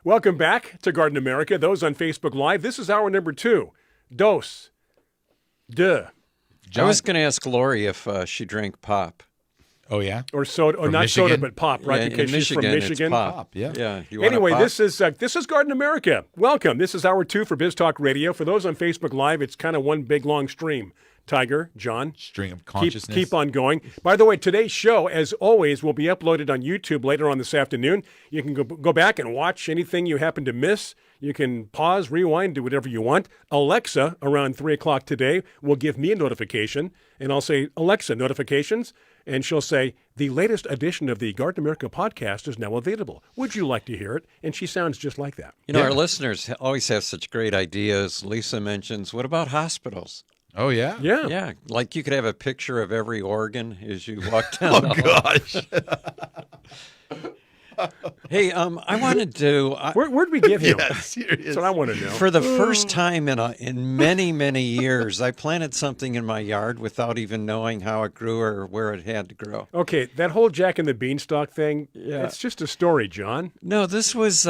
Welcome back to Garden America. Those on Facebook Live, this is hour number 2. Dos. De. I was going to ask Lorie if she drank pop. Oh, yeah? Or soda, or From not Michigan? soda, but pop, right? Yeah, Because in she's from Michigan, Michigan. it's pop. Pop, yeah. Yeah. You want a Anyway, pop? this is Garden America. Welcome. This is hour 2 for Biz Talk Radio. For those on Facebook Live, it's kind of one big long stream. Tiger, John, String of consciousness. keep on going. By the way, today's show, as always, will be uploaded on YouTube later on this afternoon. You can go back and watch anything you happen to miss. You can pause, rewind, do whatever you want. Alexa, around 3 o'clock today, will give me a notification, and I'll say, Alexa, notifications, and she'll say, the latest edition of the Garden America podcast is now available. Would you like to hear it? And she sounds just like that. You know, Yeah. our listeners always have such great ideas. Lisa mentions, what about hospitals? Oh, yeah? Yeah. Yeah, like you could have a picture of every organ as you walk down the hall. Gosh. Hey, I wanted to, Where'd we get him? Yeah, serious. That's what I want to know. for the first time in many, many years, I planted something in my yard without even knowing how it grew or where it had to grow. Okay, that whole Jack and the Beanstalk thing, Yeah. it's just a story, John. No, this was,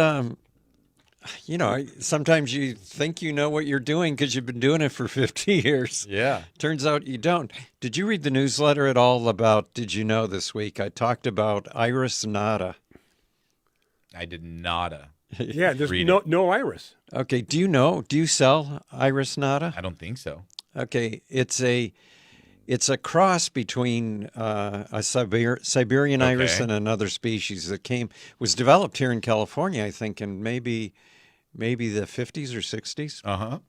you know, sometimes you think you know what you're doing because you've been doing it for 50 years. Yeah. Turns out you don't. Did you read the newsletter at all about Did You Know this week? I talked about Iris Nada. I did nada. Yeah, there's Read no iris. Okay, do you know? Do you sell Iris Nada? I don't think so. Okay, it's a cross between a Siberian iris Okay. and another species that was developed here in California, I think, in maybe the 50s or 60s. Uh-huh.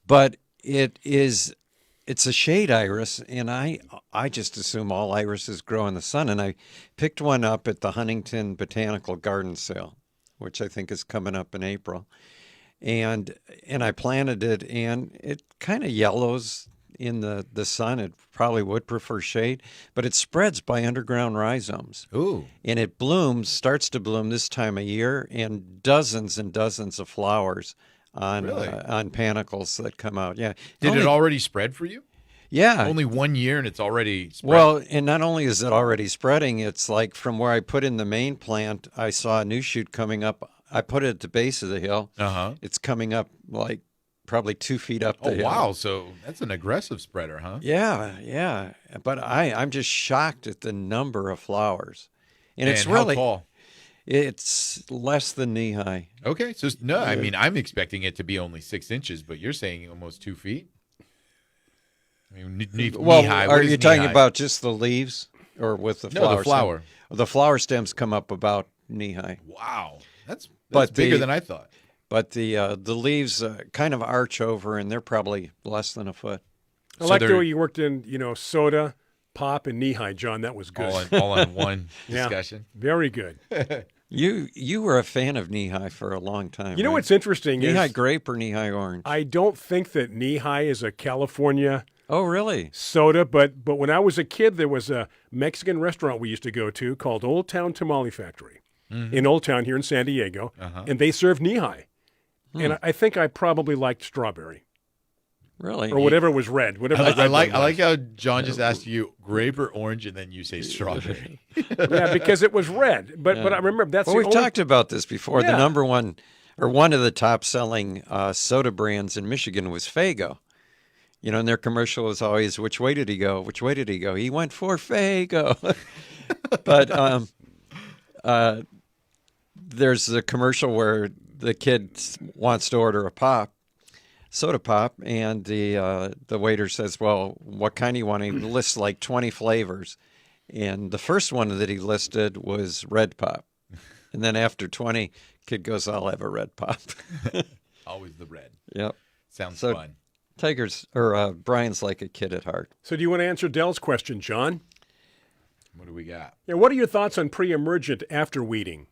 But it's a shade iris, and I just assume all irises grow in the sun. And I picked one up at the Huntington Botanical Garden Sale, which I think is coming up in April. And I planted it, and it kind of yellows in the sun. It probably would prefer shade, but it spreads by underground rhizomes. Ooh. And it starts to bloom this time of year, and dozens of flowers on Really? on panicles that come out. Yeah. Did it already spread for you? Yeah. Only 1 year and it's already spread. Well, and not only is it already spreading, it's like from where I put in the main plant, I saw a new shoot coming up. I put it at the base of the hill. Uh-huh. It's coming up like probably 2 feet up the Oh, hill. wow. So that's an aggressive spreader, huh? Yeah, yeah. But I'm just shocked at the number of flowers. And it's how really, tall? it's less than knee high. Okay. So, no, I mean, I'm expecting it to be only 6 inches, but you're saying almost 2 feet? I mean, knee-high. Are you talking about just the leaves or with the flower? No, the flower. Stem? The flower stems come up about knee high. Wow. That's But bigger the- than I thought. But the leaves kind of arch over, and they're probably less than a foot. I So like the they're- way you worked in, soda, pop, and knee-high, John. That was good. All in one Yeah. discussion. Very good. You were a fan of knee high for a long time. You know right? what's interesting knee high is grape or knee high orange? I don't think that knee-high is a California Oh, really? soda, but when I was a kid, there was a Mexican restaurant we used to go to called Old Town Tamale Factory in Old Town here in San Diego, and they served knee-high. And I think I probably liked strawberry Really? or whatever was red. Whatever the I red like one I was. like how John just asked you grape or orange, and then you say strawberry. Yeah, because it was red. But I remember that's Well, the we've only talked about this before. Yeah. The number one, or one of the top selling soda brands in Michigan was Faygo. And their commercial was always, which way did he go? Which way did he go? He went for Faygo. But there's a commercial where the kid wants to order a soda pop, and the waiter says, "Well, what kind do you want?" He lists like 20 flavors, and the first one that he listed was red pop, and then after 20, kid goes, "I'll have a red pop." Always the red. Yep. Sounds So fun. Brian's like a kid at heart. So do you want to answer Dell's question, John? What do we got? Yeah, what are your thoughts on pre-emergent after weeding?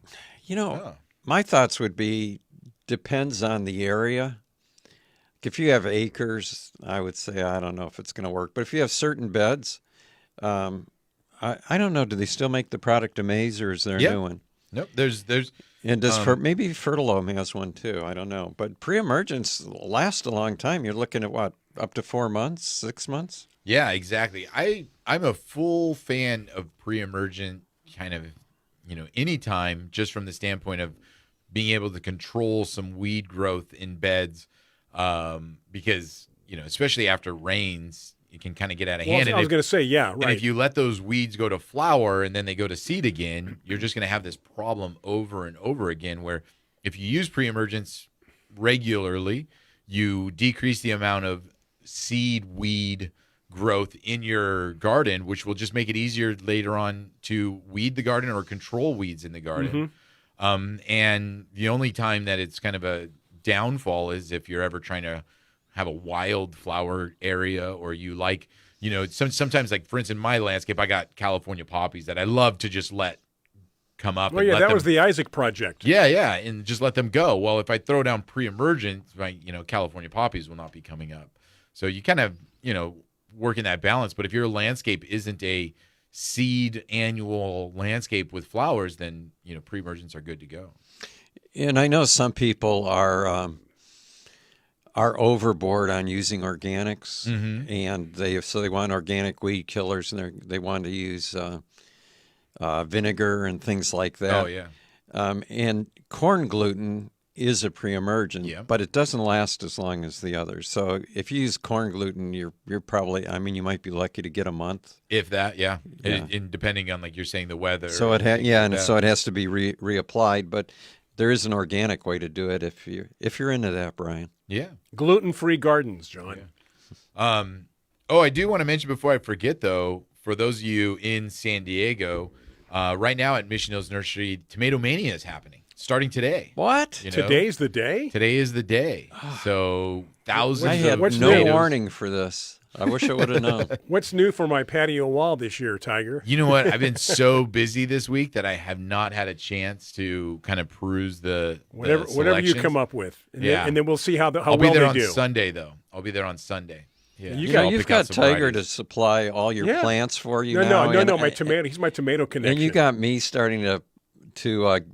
My thoughts would be depends on the area. If you have acres, I would say I don't know if it's going to work. But if you have certain beds, I don't know. Do they still make the product Amaze, or is there a new one? Nope. There's And maybe Fertilome has one too. I don't know. But pre-emergence lasts a long time. You're looking at what, up to 4 months, 6 months? Yeah, exactly. I'm a full fan of pre-emergent kind of, anytime, just from the standpoint of being able to control some weed growth in beds, because, especially after rains, it can kind of get out of hand. I was going to say, yeah, right. And if you let those weeds go to flower and then they go to seed again, you're just going to have this problem over and over again, where if you use pre-emergence regularly, you decrease the amount of seed weed growth in your garden, which will just make it easier later on to weed the garden or control weeds in the garden. And the only time that it's kind of a downfall is if you're ever trying to have a wildflower area, or you like, sometimes, like, for instance, in my landscape, I got California poppies that I love to just let come up. Well, yeah, that was the Isaac project. Yeah, and just let them go. Well, if I throw down pre-emergent, California poppies will not be coming up. So you kind of, work in that balance. But if your landscape isn't a seed annual landscape with flowers, then, pre-emergents are good to go. And I know some people are overboard on using organics, and they want organic weed killers, and they want to use vinegar and things like that. Oh, yeah. And corn gluten is a pre-emergent, but it doesn't last as long as the others. So if you use corn gluten, you're probably, you might be lucky to get a month. If that, yeah. And depending on, like you're saying, the weather. So it so it has to be reapplied, but there is an organic way to do it if you're into that, Brian. Yeah. Gluten-free gardens, John. Yeah. I do want to mention before I forget, though, for those of you in San Diego, right now at Mission Hills Nursery, Tomato Mania is happening, starting today. What? Today's the day? Today is the day. So thousands I had of no tomatoes. warning for this. I wish I would have known. What's new for my patio wall this year, Tiger? You know what? I've been so busy this week that I have not had a chance to kind of peruse the whatever you come up with. And then we'll see how I'll be well there they on do. Sunday, though. I'll be there on Sunday. Yeah. You've got Tiger to supply all your plants for you now. No, my tomato. He's my tomato connection. And you got me starting to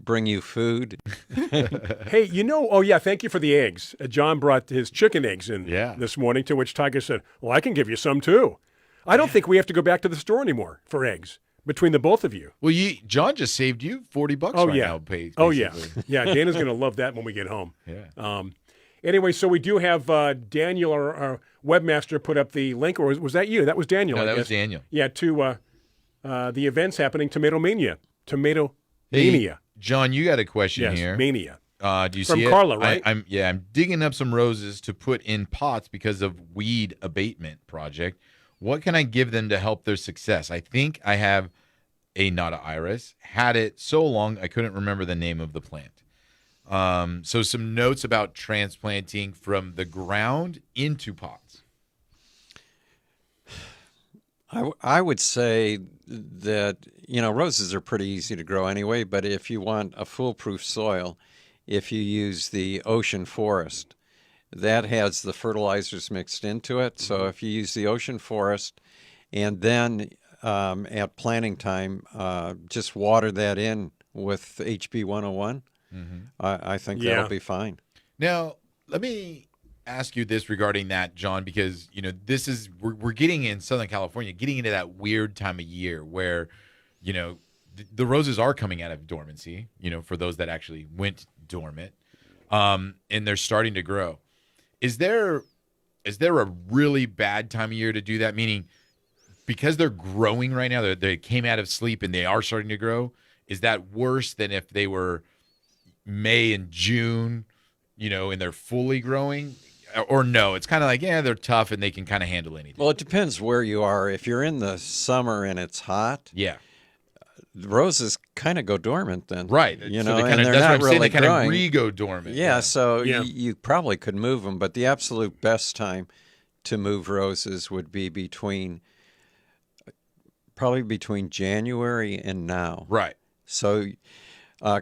bring you food. Hey, thank you for the eggs. John brought his chicken eggs in this morning, to which Tiger said, well, I can give you some too. I don't think we have to go back to the store anymore for eggs between the both of you. Well, John just saved you $40 now. Oh, yeah. Yeah, Dana's going to love that when we get home. Yeah. Anyway, so we do have Daniel, our webmaster, put up the link, or was that you? That was Daniel, No, I that guess. was Daniel. Yeah, to the events happening, Tomato Mania. Hey, Mania. John, you got a question here. Mania. Do you From see it? Carla, right? I'm digging up some roses to put in pots because of weed abatement project. What can I give them to help their success? I think I have a Nata iris. Had it so long I couldn't remember the name of the plant. So some notes about transplanting from the ground into pots. I would say that, roses are pretty easy to grow anyway, but if you want a foolproof soil, if you use the ocean forest, that has the fertilizers mixed into it. So if you use the ocean forest and then at planting time, just water that in with HB 101, I think that'll be fine. Now, let me ask you this regarding that, John, because this is we're getting in Southern California, getting into that weird time of year where the roses are coming out of dormancy, for those that actually went dormant, and they're starting to grow. Is there a really bad time of year to do that? Meaning, because they're growing right now, they came out of sleep and they are starting to grow, is that worse than if they were May and June, and they're fully growing? Or no, it's kind of like, they're tough and they can kind of handle anything. Well, it depends where you are. If you're in the summer and it's hot, Yeah. the roses kind of go dormant then. Right. You So know, they and kinda, they're that's what not I'm saying. really They kind of growing. re-go dormant. Yeah, so Yeah. You probably could move them, but the absolute best time to move roses would be probably between January and now. Right. So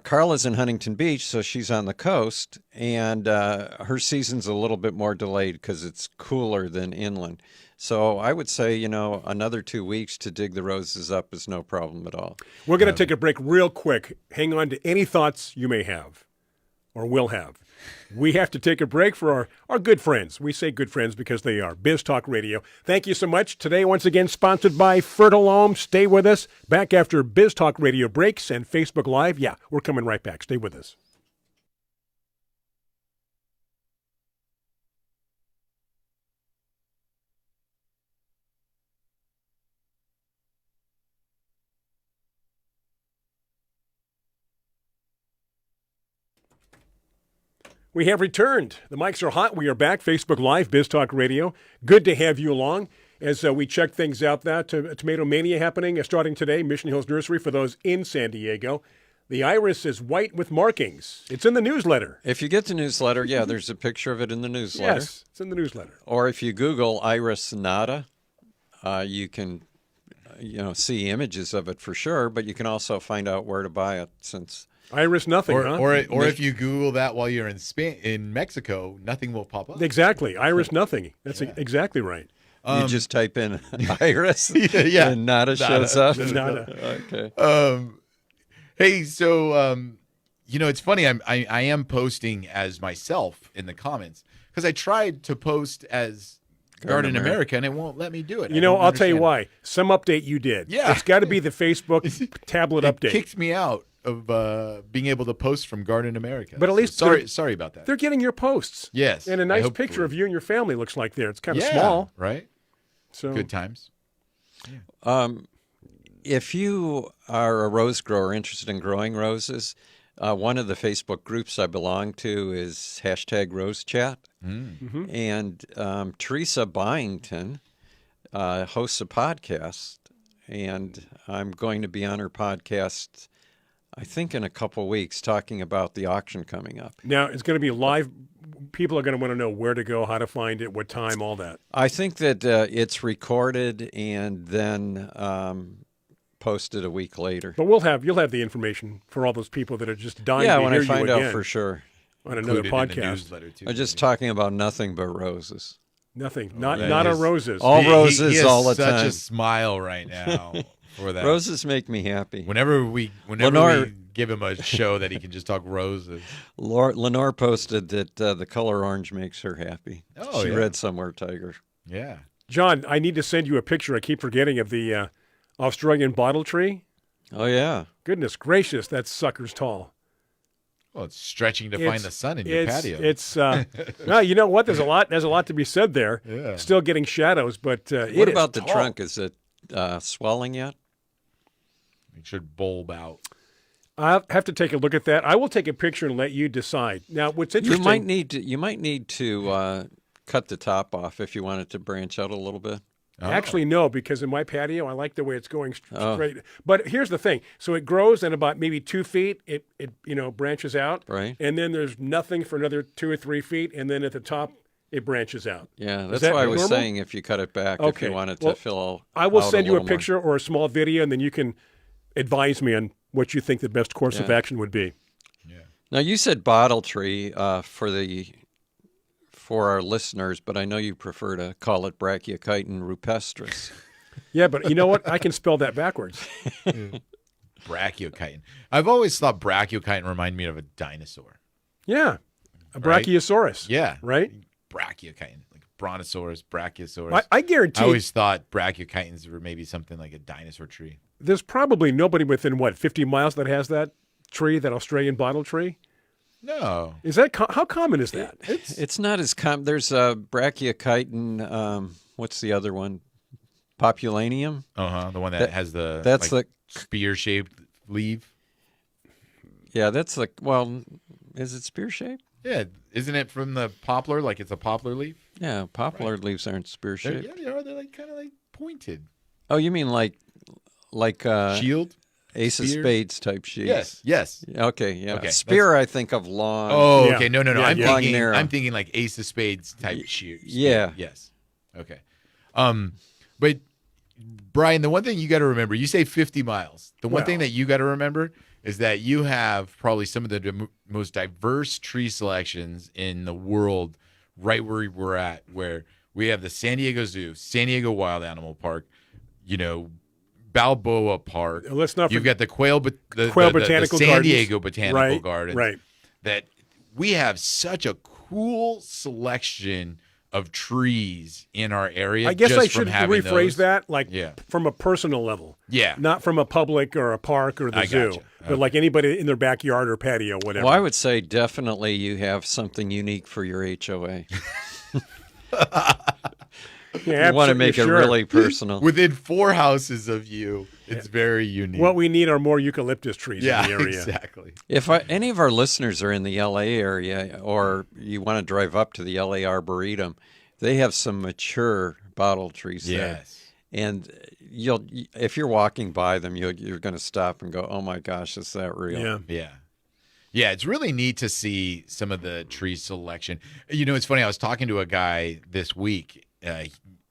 Carla's in Huntington Beach, so she's on the coast, and her season's a little bit more delayed because it's cooler than inland. So I would say, another 2 weeks to dig the roses up is no problem at all. We're going to take a break real quick. Hang on to any thoughts you may have or will have. We have to take a break for our good friends. We say good friends because they are. Biz Talk Radio. Thank you so much. Today, once again, sponsored by Fertile Home. Stay with us. Back after Biz Talk Radio breaks and Facebook Live. Yeah, we're coming right back. Stay with us. We have returned. The mics are hot. We are back. Facebook Live, Biz Talk Radio. Good to have you along as we check things out. That Tomato Mania happening starting today, Mission Hills Nursery for those in San Diego. The iris is white with markings. It's in the newsletter. If you get the newsletter, there's a picture of it in the newsletter. Yes, it's in the newsletter. Or if you Google iris nata, you can see images of it for sure, but you can also find out where to buy it since... Iris nothing, huh? Or if you Google that while you're in Mexico, nothing will pop up. Exactly. Iris nothing. That's exactly right. You just type in iris Yeah. and nada shows up. Nada. Okay. Hey, so it's funny. I am posting as myself in the comments because I tried to post as Garden America and it won't let me do it. I'll tell you why. Some update you did. Yeah. It's got to be the Facebook tablet It update. kicked me out of being able to post from Garden America. But at least sorry about that. They're getting your posts. Yes, And a I nice hope picture we're- of you and your family looks like there. It's kind of small. right? So Good times. If you are a rose grower interested in growing roses, one of the Facebook groups I belong to is #RoseChat. Mm. And Teresa Byington hosts a podcast, and I'm going to be on her podcast, I think, in a couple weeks, talking about the auction coming up. now it's going to be live. People are going to want to know where to go, how to find it, what time, all that. I think that it's recorded and then posted a week later. But you'll have the information for all those people that are just dying Yeah, to when hear I find you again out for sure. on another Included in the podcast. newsletter, too. I'm just talking about nothing but roses. Nothing. that Not a is- roses. All He roses has all the such time. a smile right now for that. Roses make me happy. Whenever we Lenore- give him a show that he can just talk roses. Lenore posted that the color orange makes her happy. Oh, she yeah. read somewhere, Tiger. Yeah. John, I need to send you a picture. I keep forgetting of the Australian bottle tree. Oh, yeah. Goodness gracious, that sucker's tall. Well, it's stretching to find the sun in your patio. It's no, you know what? There's a lot to be said there. Yeah. Still getting shadows, but What about the trunk? Is it swelling yet? It should bulb out. I'll have to take a look at that. I will take a picture and let you decide. Now, what's interesting? You might need to cut the top off if you want it to branch out a little bit. Oh. Actually, no, because in my patio, I like the way it's going Oh. straight. But here's the thing: so it grows, and about maybe 2 feet, it branches out, Right. and then there's nothing for another 2 or 3 feet, and then at the top, it branches out. Yeah, Is that's that why I was normal? saying if you cut it back, if Okay. you want it Well, to fill I will out send you a little more. picture or a small video, and then you can advise me on what you think the best course of Yeah. action would be. Now, you said bottle tree for our listeners, but I know you prefer to call it Brachiochiton rupestris. Yeah, but you know what? I can spell that backwards. Brachiochiton. I've always thought brachiochiton reminded me of a dinosaur. Yeah, a Right? Brachiosaurus. Yeah. Right? Brachiochiton. Like Brontosaurus, Brachiosaurus. I guarantee I always thought brachiochitons were maybe something like a dinosaur tree. there's probably nobody within, 50 miles that has that tree, that Australian bottle tree? No. Is that how common is that? It's not as common. There's a Brachiochiton. What's the other one? Populanium. The one that has the That's like, spear-shaped leaf. Yeah, that's like, well, is it spear-shaped? Yeah, isn't it from the poplar? Like it's a poplar leaf? Yeah, poplar leaves aren't spear-shaped. Yeah, they are. They're like kind of like pointed. Oh, you mean like Shield? Ace of Spear? Spades type shoes? Yes. Okay, yeah. Okay, Spear, I think of long. Oh, Yeah. okay. No. Yeah, I'm yeah. Long, thinking. narrow. I'm thinking like Ace of Spades type shoes. Yeah. Yes. Okay. But Brian, the one thing you got to remember, you say 50 miles. The one thing that you got to remember is that you have probably some of the most diverse tree selections in the world right where we're at, where we have the San Diego Zoo, San Diego Wild Animal Park, Balboa Park. Let's not You've got the Quail the Botanical San Gardens. Diego Botanical Gardens. Right. That we have such a cool selection of trees in our area. I guess just I from should having rephrase those. that, like Yeah. from a personal level. Yeah. Not from a public or a park or the I zoo, gotcha. but like anybody in their backyard or patio, whatever. Well, I would say definitely you have something unique for your HOA. Yeah, You want to make sure. it really personal. Within 4 houses of you, it's very unique. What we need are more eucalyptus trees in the area. exactly. If any of our listeners are in the LA area or you want to drive up to the LA Arboretum, they have some mature bottle trees there. Yes. And if you're walking by them, you're going to stop and go, "Oh my gosh, is that real?" Yeah. Yeah. Yeah, it's really neat to see some of the tree selection. It's funny. I was talking to a guy this week.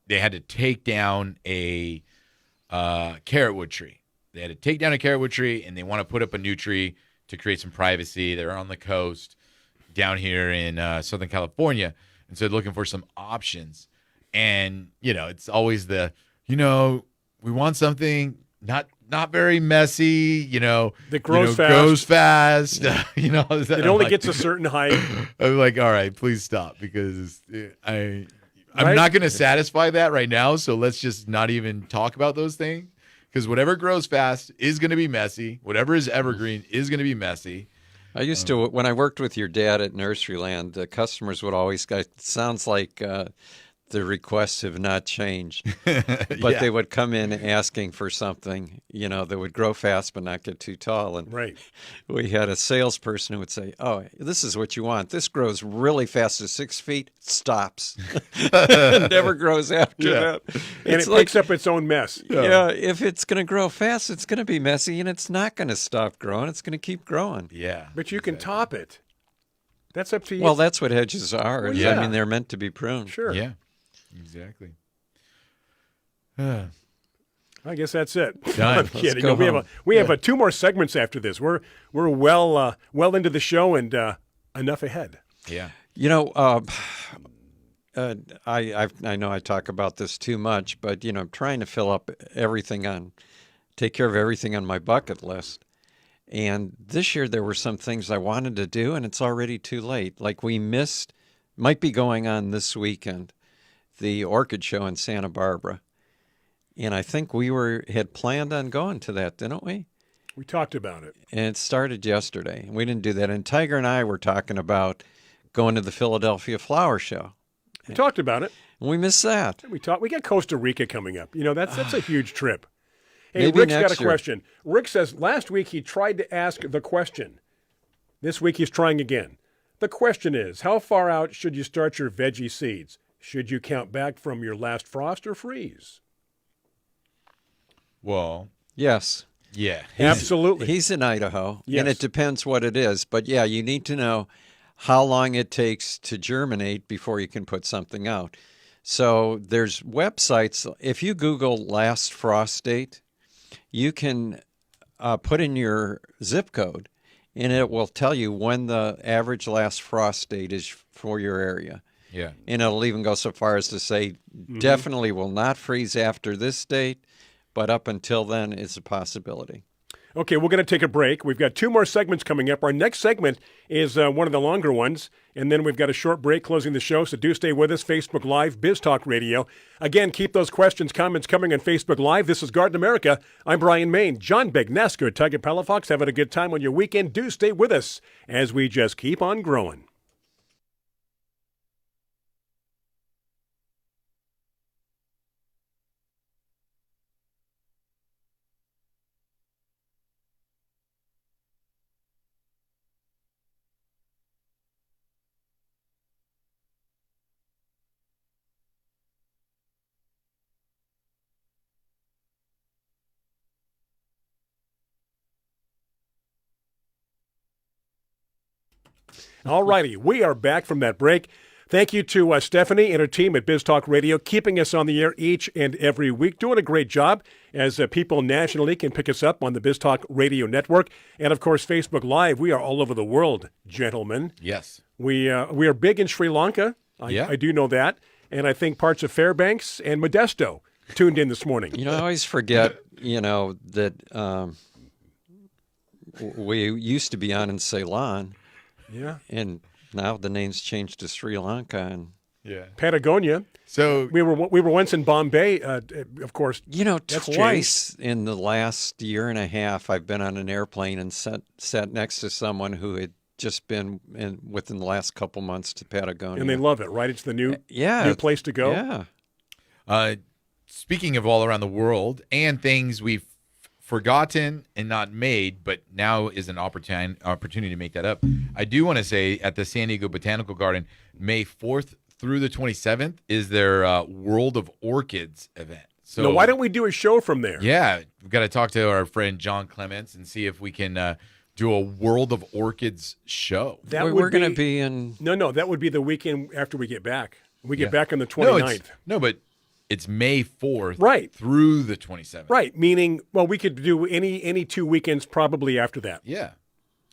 They had to take down a carrotwood tree. They had to take down a carrotwood tree, and they want to put up a new tree to create some privacy. They're on the coast down here in Southern California, and so they're looking for some options. And, it's always we want something not very messy, That grows fast. Grows fast. It only gets a certain height. I'm like, all right, please stop, because I'm Right? not going to satisfy that right now. So let's just not even talk about those things, because whatever grows fast is going to be messy. Whatever is evergreen is going to be messy. I used to, when I worked with your dad at Nurseryland, the customers would always go, "It sounds like the requests have not changed." But Yeah. they would come in asking for something, that would grow fast but not get too tall. And Right. we had a salesperson who would say, "Oh, this is what you want. This grows really fast at 6 feet, stops, and never grows after that." And It's it like, picks up its own mess. yeah, if it's going to grow fast, it's going to be messy, and it's not going to stop growing. It's going to keep growing. Yeah. But you can top it. That's up to you. Well, that's what hedges are. Well, I yeah. mean, they're meant to be pruned. sure. Yeah. Exactly. I guess that's it. Done. I'm kidding. go We have home. we have 2 more segments after this. We're well into the show and enough ahead. Yeah. I know I talk about this too much, but I'm trying to take care of everything on my bucket list. And this year there were some things I wanted to do, and it's already too late. Like might be going on this weekend, the Orchid Show in Santa Barbara. And I think we had planned on going to that, didn't we? We talked about it. And it started yesterday. We didn't do that. And Tiger and I were talking about going to the Philadelphia Flower Show. We talked about it. And we missed that. We got Costa Rica coming up. That's a huge trip. Hey, Maybe Rick's got next a year. question. Rick says last week he tried to ask the question. This week he's trying again. The question is, how far out should you start your veggie seeds? Should you count back from your last frost or freeze? Well, Yes. yeah. Absolutely. He's in Idaho, Yes. and it depends what it is. But yeah, you need to know how long it takes to germinate before you can put something out. So there's websites. If you Google last frost date, you can put in your zip code, and it will tell you when the average last frost date is for your area. Yeah. And it'll even go so far as to say definitely will not freeze after this date, but up until then, it's a possibility. Okay, we're going to take a break. We've got 2 more segments coming up. Our next segment is one of the longer ones, and then we've got a short break closing the show, so do stay with us. Facebook Live, Biz Talk Radio. Again, keep those questions, comments coming on Facebook Live. This is Garden America. I'm Brian Main. John Begnasker, Tiger Palafox, having a good time on your weekend. Do stay with us as we just keep on growing. All righty. We are back from that break. Thank you to Stephanie and her team at Biz Talk Radio, keeping us on the air each and every week, doing a great job as people nationally can pick us up on the Biz Talk Radio Network. And, of course, Facebook Live. We are all over the world, gentlemen. Yes. We are big in Sri Lanka. I do know that. And I think parts of Fairbanks and Modesto tuned in this morning. You know, I always forget, that we used to be on in Ceylon. Yeah. And now the name's changed to Sri Lanka. And Patagonia. So we were once in Bombay, of course. twice changed. in the last year and a half, I've been on an airplane and sat next to someone who had just been within the last couple months to Patagonia. And they love it, right? It's the new place to go. Yeah. Speaking of all around the world and things we've forgotten and not made, but now is an opportunity to make that up. I do want to say at the San Diego Botanical Garden, May 4th through the 27th is their World of Orchids event. So now, why don't we do a show from there? Yeah, we've got to talk to our friend John Clements and see if we can do a World of Orchids show. We're going to be in... No, that would be the weekend after we get back. We get back on the 29th. No, but it's May 4th through the 27th. Right, meaning, well, we could do any 2 weekends probably after that. Yeah,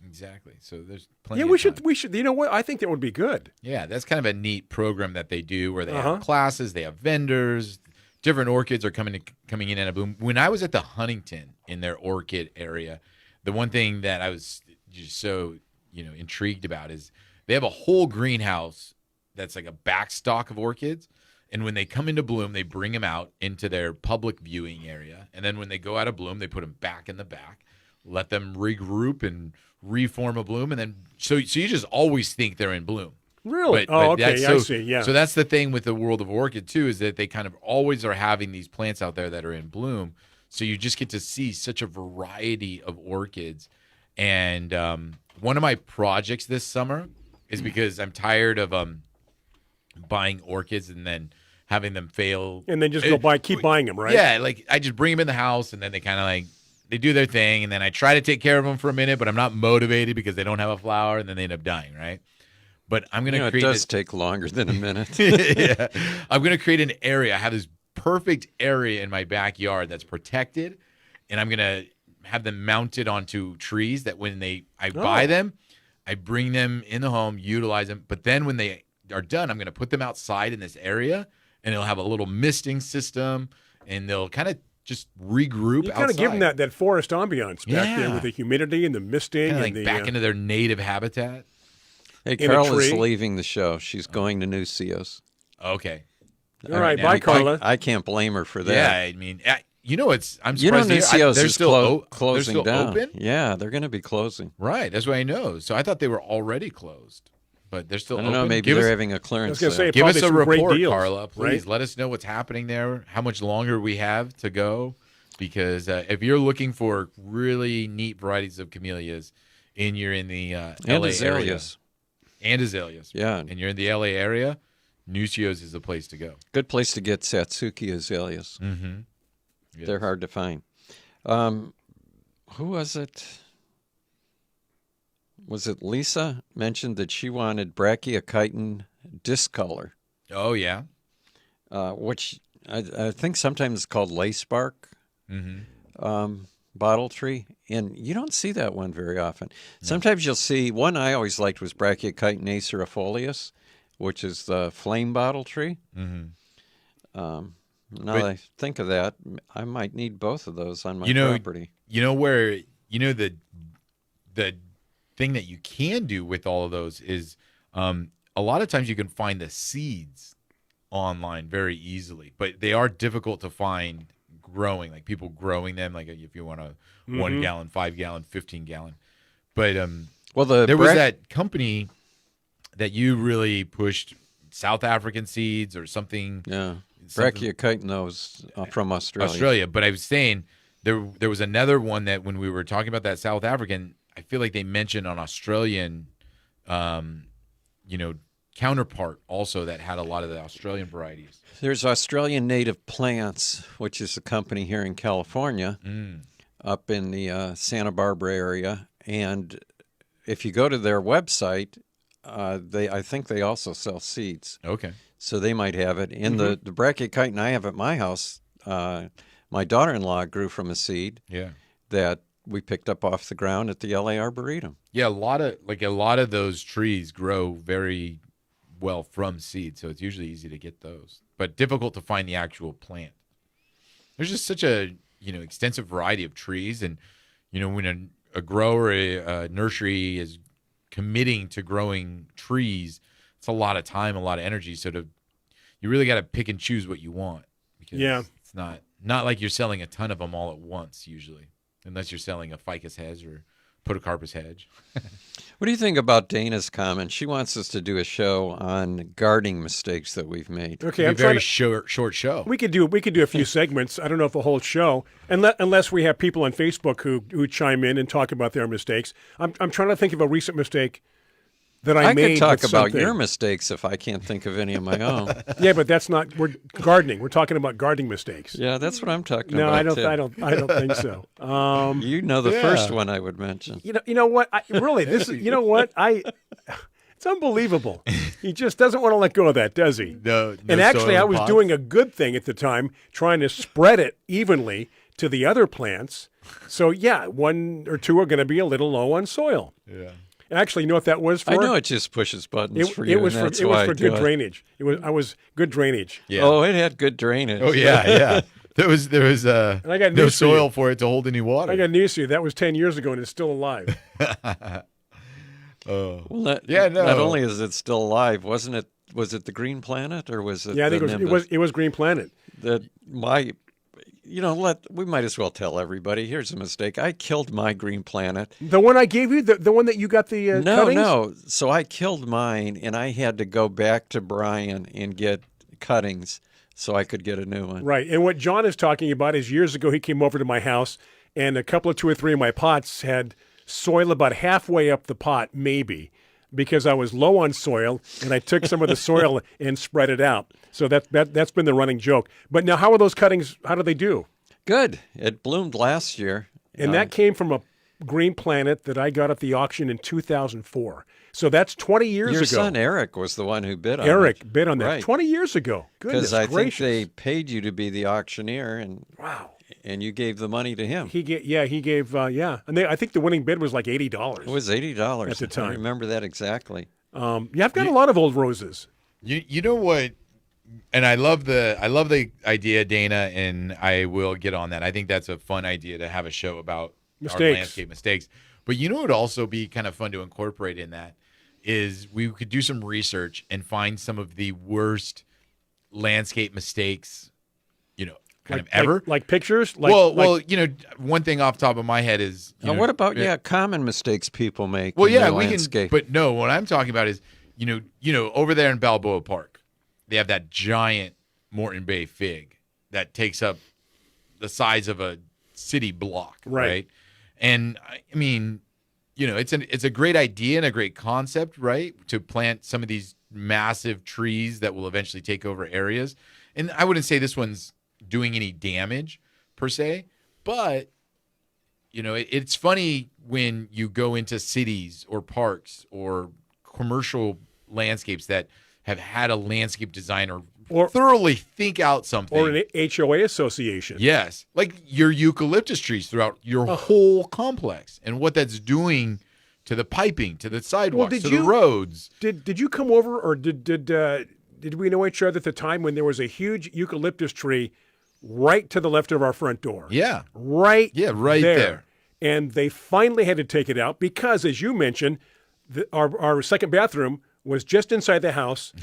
exactly. So there's plenty of time. We should. You know what? I think that would be good. Yeah, that's kind of a neat program that they do where they have classes, they have vendors, different orchids are coming in a boom. When I was at the Huntington in their orchid area, the one thing that I was just so, intrigued about is they have a whole greenhouse that's like a backstock of orchids. And when they come into bloom, they bring them out into their public viewing area. And then when they go out of bloom, they put them back in the back, let them regroup and reform a bloom. And then so you just always think they're in bloom. Really? Okay. I see. Yeah. So that's the thing with the World of Orchid, too, is that they kind of always are having these plants out there that are in bloom. So you just get to see such a variety of orchids. And one of my projects this summer is because I'm tired of buying orchids and then having them fail. And then just keep buying them, right? Yeah, like I just bring them in the house and then they kind of they do their thing. And then I try to take care of them for a minute, but I'm not motivated because they don't have a flower and then they end up dying, right? But I'm going to create... It does take longer than a minute. Yeah. I'm going to create an area. I have this perfect area in my backyard that's protected, and I'm going to have them mounted onto trees that when I buy them, I bring them in the home, utilize them. But then when they are done, I'm going to put them outside in this area, and it'll have a little misting system, and they'll kind of just regroup outside. You kind of give them that forest ambiance back there with the humidity and the misting. Kind of back into their native habitat. Hey, Carol is leaving the show. She's going to Nucio's. Okay. All right. Bye, Carla. I can't blame her for that. Yeah, I mean, I'm surprised Nucio's they're is still closing down. Open? Yeah, they're going to be closing. Right. That's what I know. So I thought they were already closed, but they're still open. I don't know. Maybe they're having a clearance sale. Give us a report, deals, Carla. Please right? let us know what's happening there, how much longer we have to go, because if you're looking for really neat varieties of camellias and you're in the LA azaleas. And azaleas. Yeah. And you're in the LA area, Nucio's is the place to go. Good place to get Satsuki azaleas. Mm-hmm. Yes. They're hard to find. Who was it? Was it Lisa mentioned that she wanted brachiochiton discolor? Oh, yeah. Which I think sometimes is called lace bark. Mm-hmm. Bottle tree, and you don't see that one very often. No. Sometimes you'll see one I always liked was brachiochiton acerifolius, which is the flame bottle tree. Mm-hmm. Now that I think of that, I might need both of those on my property. You know where the thing that you can do with all of those is a lot of times you can find the seeds online very easily, but they are difficult to find growing, like people growing them, like if you want a 1 gallon, 5 gallon, 15 gallon. But there was that company that you really pushed, South African seeds or something. Yeah, brachiochiton those from Australia. Australia, but I was saying there was another one that when we were talking about that South African, I feel like they mentioned an Australian, counterpart also that had a lot of the Australian varieties. There's Australian Native Plants, which is a company here in California, up in the Santa Barbara area. And if you go to their website, I think they also sell seeds, Okay. so they might have it. And the brachichiton I have at my house, my daughter-in-law grew from a seed Yeah. that we picked up off the ground at the LA Arboretum. Yeah, a lot of those trees grow very well from seed, so it's usually easy to get those, but difficult to find the actual plant. There's just such a extensive variety of trees, and when a grower, a nursery is committing to growing trees, it's a lot of time, a lot of energy. So you really got to pick and choose what you want, because it's not like you're selling a ton of them all at once usually, unless you're selling a ficus hedge or podocarpus hedge. What do you think about Dana's comment? She wants us to do a show on gardening mistakes that we've made. Okay, It'd I'm be a very trying short show. We could do a few segments. I don't know if a whole show, unless we have people on Facebook who chime in and talk about their mistakes. I'm trying to think of a recent mistake that I made. could talk with about something. your mistakes if I can't think of any of my own. Yeah, but that's not. We're gardening. We're talking about gardening mistakes. Yeah, that's what I'm talking No, about. I don't. too. I don't think so. You know the first one I would mention. You know what? Really, this is. You know what? It's unbelievable. He just doesn't want to let go of that, does he? No And actually, soil I in was pots? doing a good thing at the time, trying to spread it evenly to the other plants. So yeah, one or two are going to be a little low on soil. Yeah. Actually, you know what that was for? I know it just pushes buttons for you. It was and that's for why I do good it. drainage. I was good drainage. Yeah. Oh, it had good drainage. Oh yeah. There was I got no news for you. soil for it to hold any water. I got news for you. That was 10 years ago, and it's still alive. Well, no. Not only is it still alive, wasn't it? Was it the Green Planet or was it? Yeah, I think the it was Green Planet. We might as well tell everybody. Here's a mistake. I killed my Green Planet. The one I gave you, the one that you got the cuttings? No. So I killed mine, and I had to go back to Brian and get cuttings so I could get a new one. Right. And what John is talking about is years ago he came over to my house, and a couple of 2 or 3 of my pots had soil about halfway up the pot, maybe, because I was low on soil, and I took some of the soil and spread it out. So that's been the running joke. But now, how are those cuttings? How do they do? Good. It bloomed last year. And that came from a Green Planet that I got at the auction in 2004. So that's 20 years Your ago. son Eric was the one who bid on it. Eric bid on that Right. 20 years ago. Goodness Because I gracious. think they paid you to be the auctioneer, Wow. and you gave the money to him. He gave, and I think the winning bid was like $80. It was $80 At the time. I remember that exactly. Yeah, I've got a lot of old roses. You know what? And I love the idea, Dana, and I will get on that. I think that's a fun idea to have a show about our Mistakes. landscape mistakes. But you know what would also be kind of fun to incorporate in that is we could do some research and find some of the worst landscape mistakes, kind of ever. Like pictures? Well, one thing off the top of my head is Now, what about common mistakes people make? Well, in yeah, the we landscape? can. But no, what I'm talking about is, over there in Balboa Park, they have that giant Morton Bay fig that takes up the size of a city block, right? And I mean, it's a great idea and a great concept, right? To plant some of these massive trees that will eventually take over areas. And I wouldn't say this one's doing any damage per se, but it's funny when you go into cities or parks or commercial landscapes that have had a landscape designer Or- thoroughly think out something. Or an HOA association. Yes, like your eucalyptus trees throughout your whole complex, and what that's doing to the piping, to the sidewalks, did to you- the roads. Did you come over, or did we know each other at the time when there was a huge eucalyptus tree right to the left of our front door? Yeah, Right right there. And they finally had to take it out because, as you mentioned, our second bathroom was just inside the house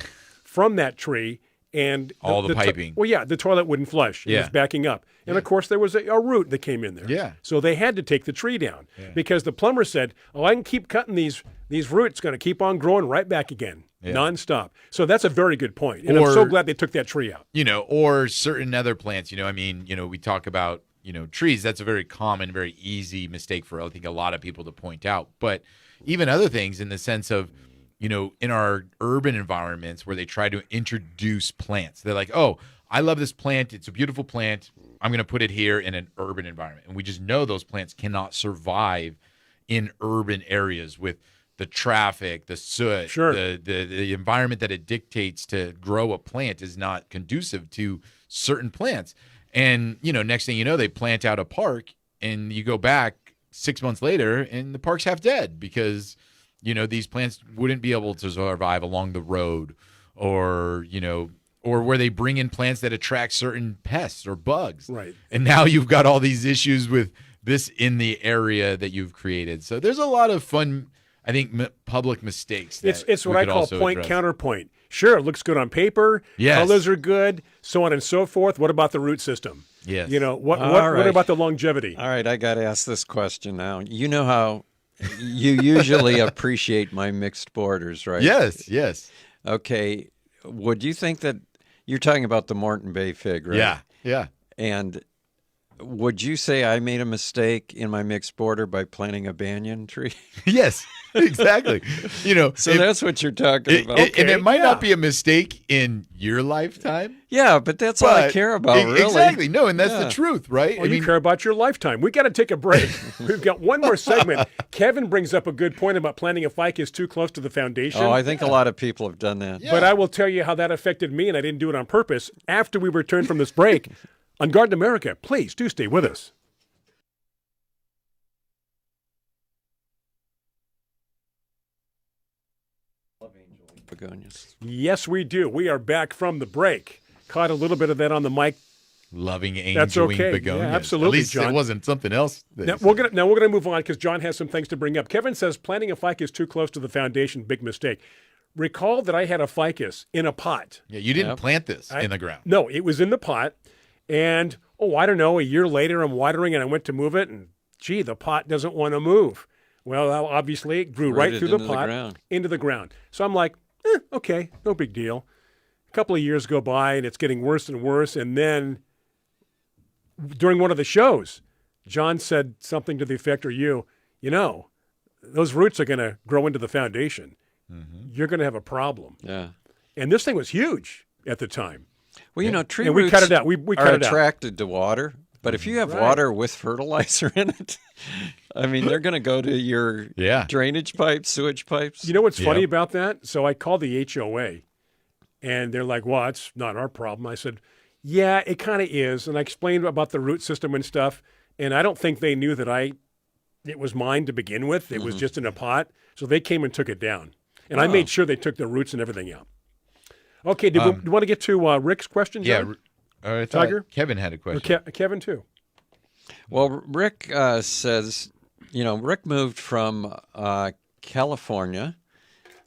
from that tree. And All the piping. The toilet wouldn't flush. It was backing up. And, of course, there was a root that came in there. Yeah. So they had to take the tree down because the plumber said, I can keep cutting these roots, going to keep on growing right back again, nonstop. So that's a very good point. And I'm so glad they took that tree out. Or certain other plants. We talk about, trees. That's a very common, very easy mistake for, I think, a lot of people to point out. But even other things in the sense of, in our urban environments where they try to introduce plants. They're like, oh, I love this plant. It's a beautiful plant. I'm going to put it here in an urban environment. And we just know those plants cannot survive in urban areas with the traffic, the soot, Sure. the environment that it dictates to grow a plant is not conducive to certain plants. And, next thing you know, they plant out a park and you go back 6 months later and the park's half dead because, these plants wouldn't be able to survive along the road or where they bring in plants that attract certain pests or bugs. Right. And now you've got all these issues with this in the area that you've created. So there's a lot of fun, I think, public mistakes. It's what I call point counterpoint. Sure, it looks good on paper. Yes. Colors are good, so on and so forth. What about the root system? Yes. What right. about the longevity? All right, I got to ask this question now. You know how you usually appreciate my mixed borders, right? Yes. Okay. Would you think that you're talking about the Moreton Bay fig, right? Yeah. And would you say I made a mistake in my mixed border by planting a banyan tree? Yes, exactly. So that's what you're talking about. And it might not be a mistake in your lifetime. Yeah, but that's all I care about, really. Exactly. No, and that's the truth, right? You care about your lifetime. We got to take a break. We've got one more segment. Kevin brings up a good point about planting a ficus too close to the foundation. Oh, I think a lot of people have done that. But I will tell you how that affected me, and I didn't do it on purpose. After we return from this break on Garden America, please do stay with us. Begonias. Yes, we do. We are back from the break. Caught a little bit of that on the mic. Loving That's angel okay. wing begonias. Yeah, absolutely, At least John. it wasn't something else. Now we're gonna move on because John has some things to bring up. Kevin says planting a ficus too close to the foundation, big mistake. Recall that I had a ficus in a pot. Yeah, you didn't plant this in the ground. No, it was in the pot, and I don't know. A year later, I'm watering, and I went to move it, and gee, the pot doesn't want to move. Well, obviously, it grew right through the pot into the ground. So I'm like, okay, no big deal. A couple of years go by, and it's getting worse and worse, and then during one of the shows, John said something to the effect, or those roots are going to grow into the foundation. Mm-hmm. You're going to have a problem. Yeah. And this thing was huge at the time. Well, tree and roots we cut it out. We cut are it out. attracted to water, but if you have water with fertilizer in it, I mean, they're going to go to your drainage pipes, sewage pipes. You know what's funny about that? So I called the HOA, and they're like, well, it's not our problem. I said, yeah, it kind of is. And I explained about the root system and stuff, and I don't think they knew that it was mine to begin with. It was just in a pot. So they came and took it down. And I made sure they took the roots and everything out. Okay, do you want to get to Rick's question, John? Yeah, Tiger? Kevin had a question. Kevin, too. Well, Rick says, Rick moved from California,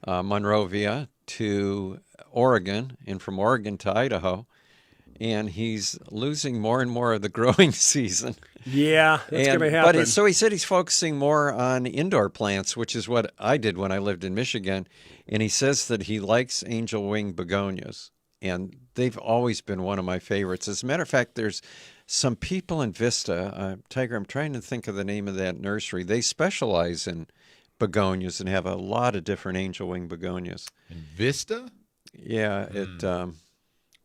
Monrovia, to Oregon, and from Oregon to Idaho, and he's losing more and more of the growing season. Yeah, that's going to happen. So he said he's focusing more on indoor plants, which is what I did when I lived in Michigan. And he says that he likes angel wing begonias, and they've always been one of my favorites. As a matter of fact, there's some people in Vista, Tiger, I'm trying to think of the name of that nursery. They specialize in begonias and have a lot of different angel wing begonias. In Vista? Yeah,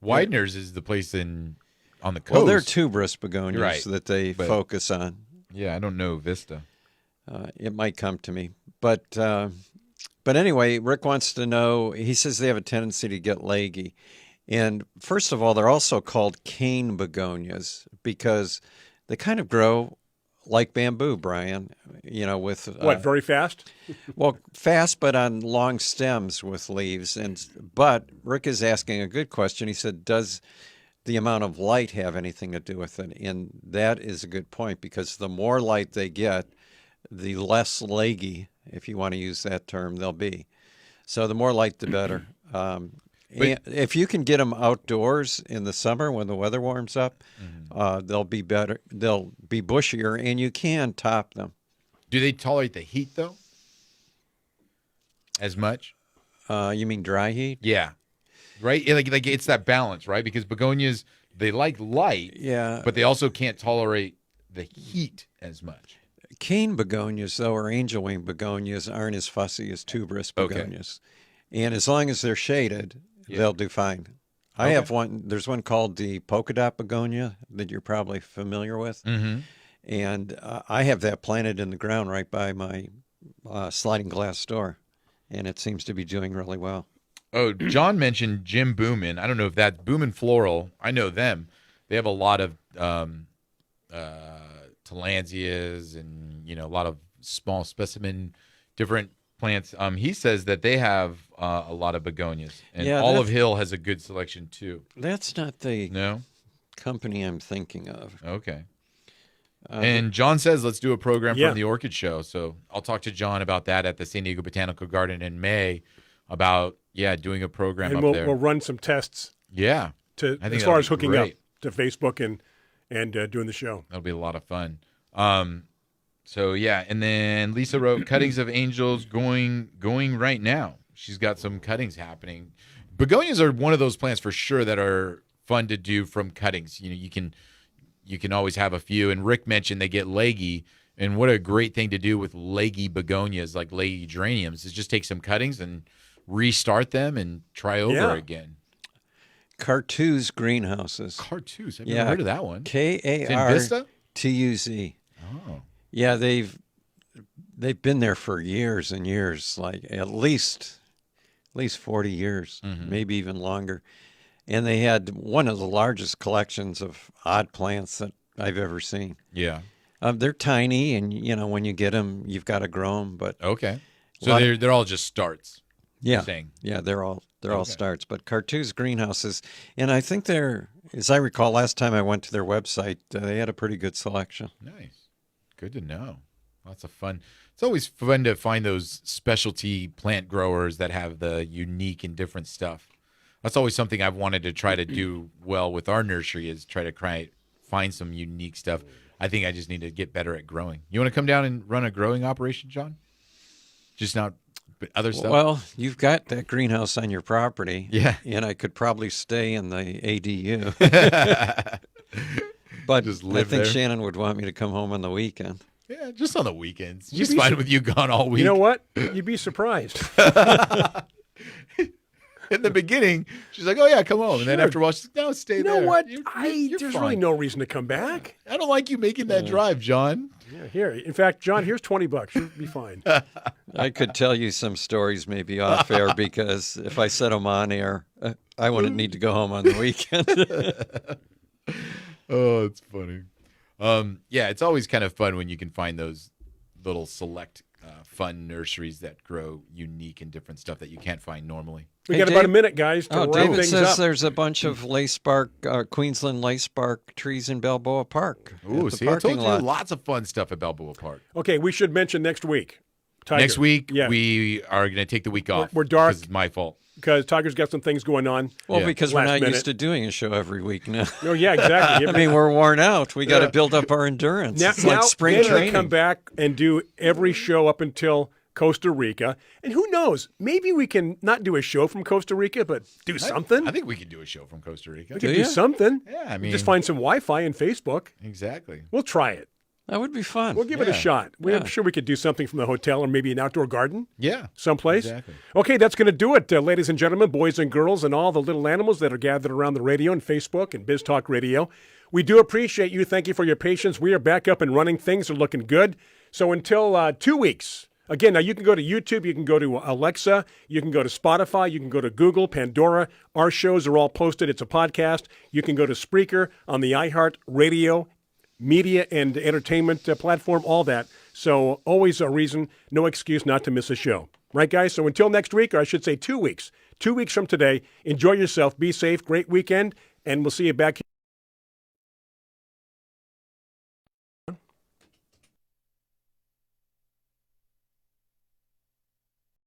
Widener's is the place on the coast. Well, they're tuberous begonias that they focus on. Yeah, I don't know Vista. It might come to me. But anyway, Rick wants to know, he says they have a tendency to get leggy. And first of all, they're also called cane begonias because they kind of grow like bamboo, Brian, with... very fast? Well, fast, but on long stems with leaves. But Rick is asking a good question. He said, does the amount of light have anything to do with it? And that is a good point because the more light they get, the less leggy, if you want to use that term, they'll be. So the more light, the better. If you can get them outdoors in the summer when the weather warms up, they'll be better. They'll be bushier, and you can top them. Do they tolerate the heat, though? As much? You mean dry heat? Yeah. Right? Like it's that balance, right? Because begonias, they like light, but they also can't tolerate the heat as much. Cane begonias, though, or angel wing begonias, aren't as fussy as tuberous begonias. And as long as they're shaded, they'll do fine. I have one. There's one called the polka dot begonia that you're probably familiar with. Mm-hmm. And I have that planted in the ground right by my sliding glass door, and it seems to be doing really well. Oh, John mentioned Jim Boomin. I don't know if that's Boomin Floral. I know them. They have a lot of tillandsias and a lot of small specimen, different plants. He says that they have a lot of begonias, and Olive Hill has a good selection too. That's not the No? company I'm thinking of. Okay. And John says, let's do a program Yeah. from the Orchid Show. So I'll talk to John about that at the San Diego Botanical Garden in May about, doing a program And up there. we'll run some tests Yeah. to I think as far that'll as be hooking great. up to Facebook and doing the show. That'll be a lot of fun. So yeah, and then Lisa wrote cuttings of angels going right now. She's got some cuttings happening. Begonias are one of those plants for sure that are fun to do from cuttings. You can always have a few. And Rick mentioned they get leggy, and what a great thing to do with leggy begonias, like leggy geraniums, is just take some cuttings and restart them and try over again. Cartuz greenhouses. Cartuz, I've never heard of that one. K-A-R-T-U-Z. Vista? Oh. Yeah, they've been there for years and years, like at least 40 years, maybe even longer. And they had one of the largest collections of odd plants that I've ever seen. Yeah. They're tiny, and when you get them, you've got to grow them. But Okay. So they're all just starts. yeah, you're saying. yeah, they're all starts. But Cartuz greenhouses, and I think they're, as I recall, last time I went to their website, they had a pretty good selection. Nice. Good to know. Lots of fun. It's always fun to find those specialty plant growers that have the unique and different stuff. That's always something I've wanted to try to do well with our nursery, is try to find some unique stuff. I think I just need to get better at growing. You want to come down and run a growing operation, John? Just not other stuff? Well, you've got that greenhouse on your property. Yeah. And I could probably stay in the ADU. But Just I live think there. Shannon would want me to come home on the weekend. Yeah, just on the weekends. You'd Just be fine sur- with you gone all week. You know what? You'd be surprised. In the beginning, she's like, "Oh yeah, come home," and then Sure. after a while, she's like, "No, stay You there." know what? You're There's fine. really no reason to come back. I don't like you making that drive, John. Yeah, here. In fact, John, here's $20. You'll be fine. I could tell you some stories maybe off air, because if I said them on air, I wouldn't need to go home on the weekend. Oh, it's funny. Yeah, it's always kind of fun when you can find those little select fun nurseries that grow unique and different stuff that you can't find normally. We Hey, got about a Dave- minute, guys, to Oh, wrap David things says up. there's a bunch of Queensland lacebark trees in Balboa Park. Ooh, at the see, I told parking you lot. lots of fun stuff at Balboa Park. Okay, we should mention next week. Tiger. Next week, Yeah. we are going to take the week off. we're dark. 'cause it's my fault. Because Tiger's got some things going on. Well, Yeah. because we're Last not minute. used to doing a show every week now. Oh, yeah, exactly. I mean, we're worn out. We got to build up our endurance. now, It's like spring then we training. come back and do every show up until Costa Rica. And who knows? Maybe we can not do a show from Costa Rica, but do something. I think we could do a show from Costa Rica. we could Do do ya? something. Yeah, I mean, Just find some Wi-Fi and Facebook. exactly. We'll try it. That would be fun. We'll give it a Yeah. shot. I'm Yeah. sure we could do something from the hotel, or maybe an outdoor garden Yeah. someplace. Exactly. Okay, that's going to do it, ladies and gentlemen, boys and girls, and all the little animals that are gathered around the radio and Facebook and Biz Talk Radio. We do appreciate you. Thank you for your patience. We are back up and running. Things are looking good. So until 2 weeks. Again, now you can go to YouTube, you can go to Alexa, you can go to Spotify, you can go to Google, Pandora. Our shows are all posted. It's a podcast. You can go to Spreaker on the iHeart Radio media and entertainment platform, all that. So always a reason, no excuse not to miss a show. Right, guys? So until next week, or I should say 2 weeks. 2 weeks from today, enjoy yourself, be safe, great weekend, and we'll see you back here.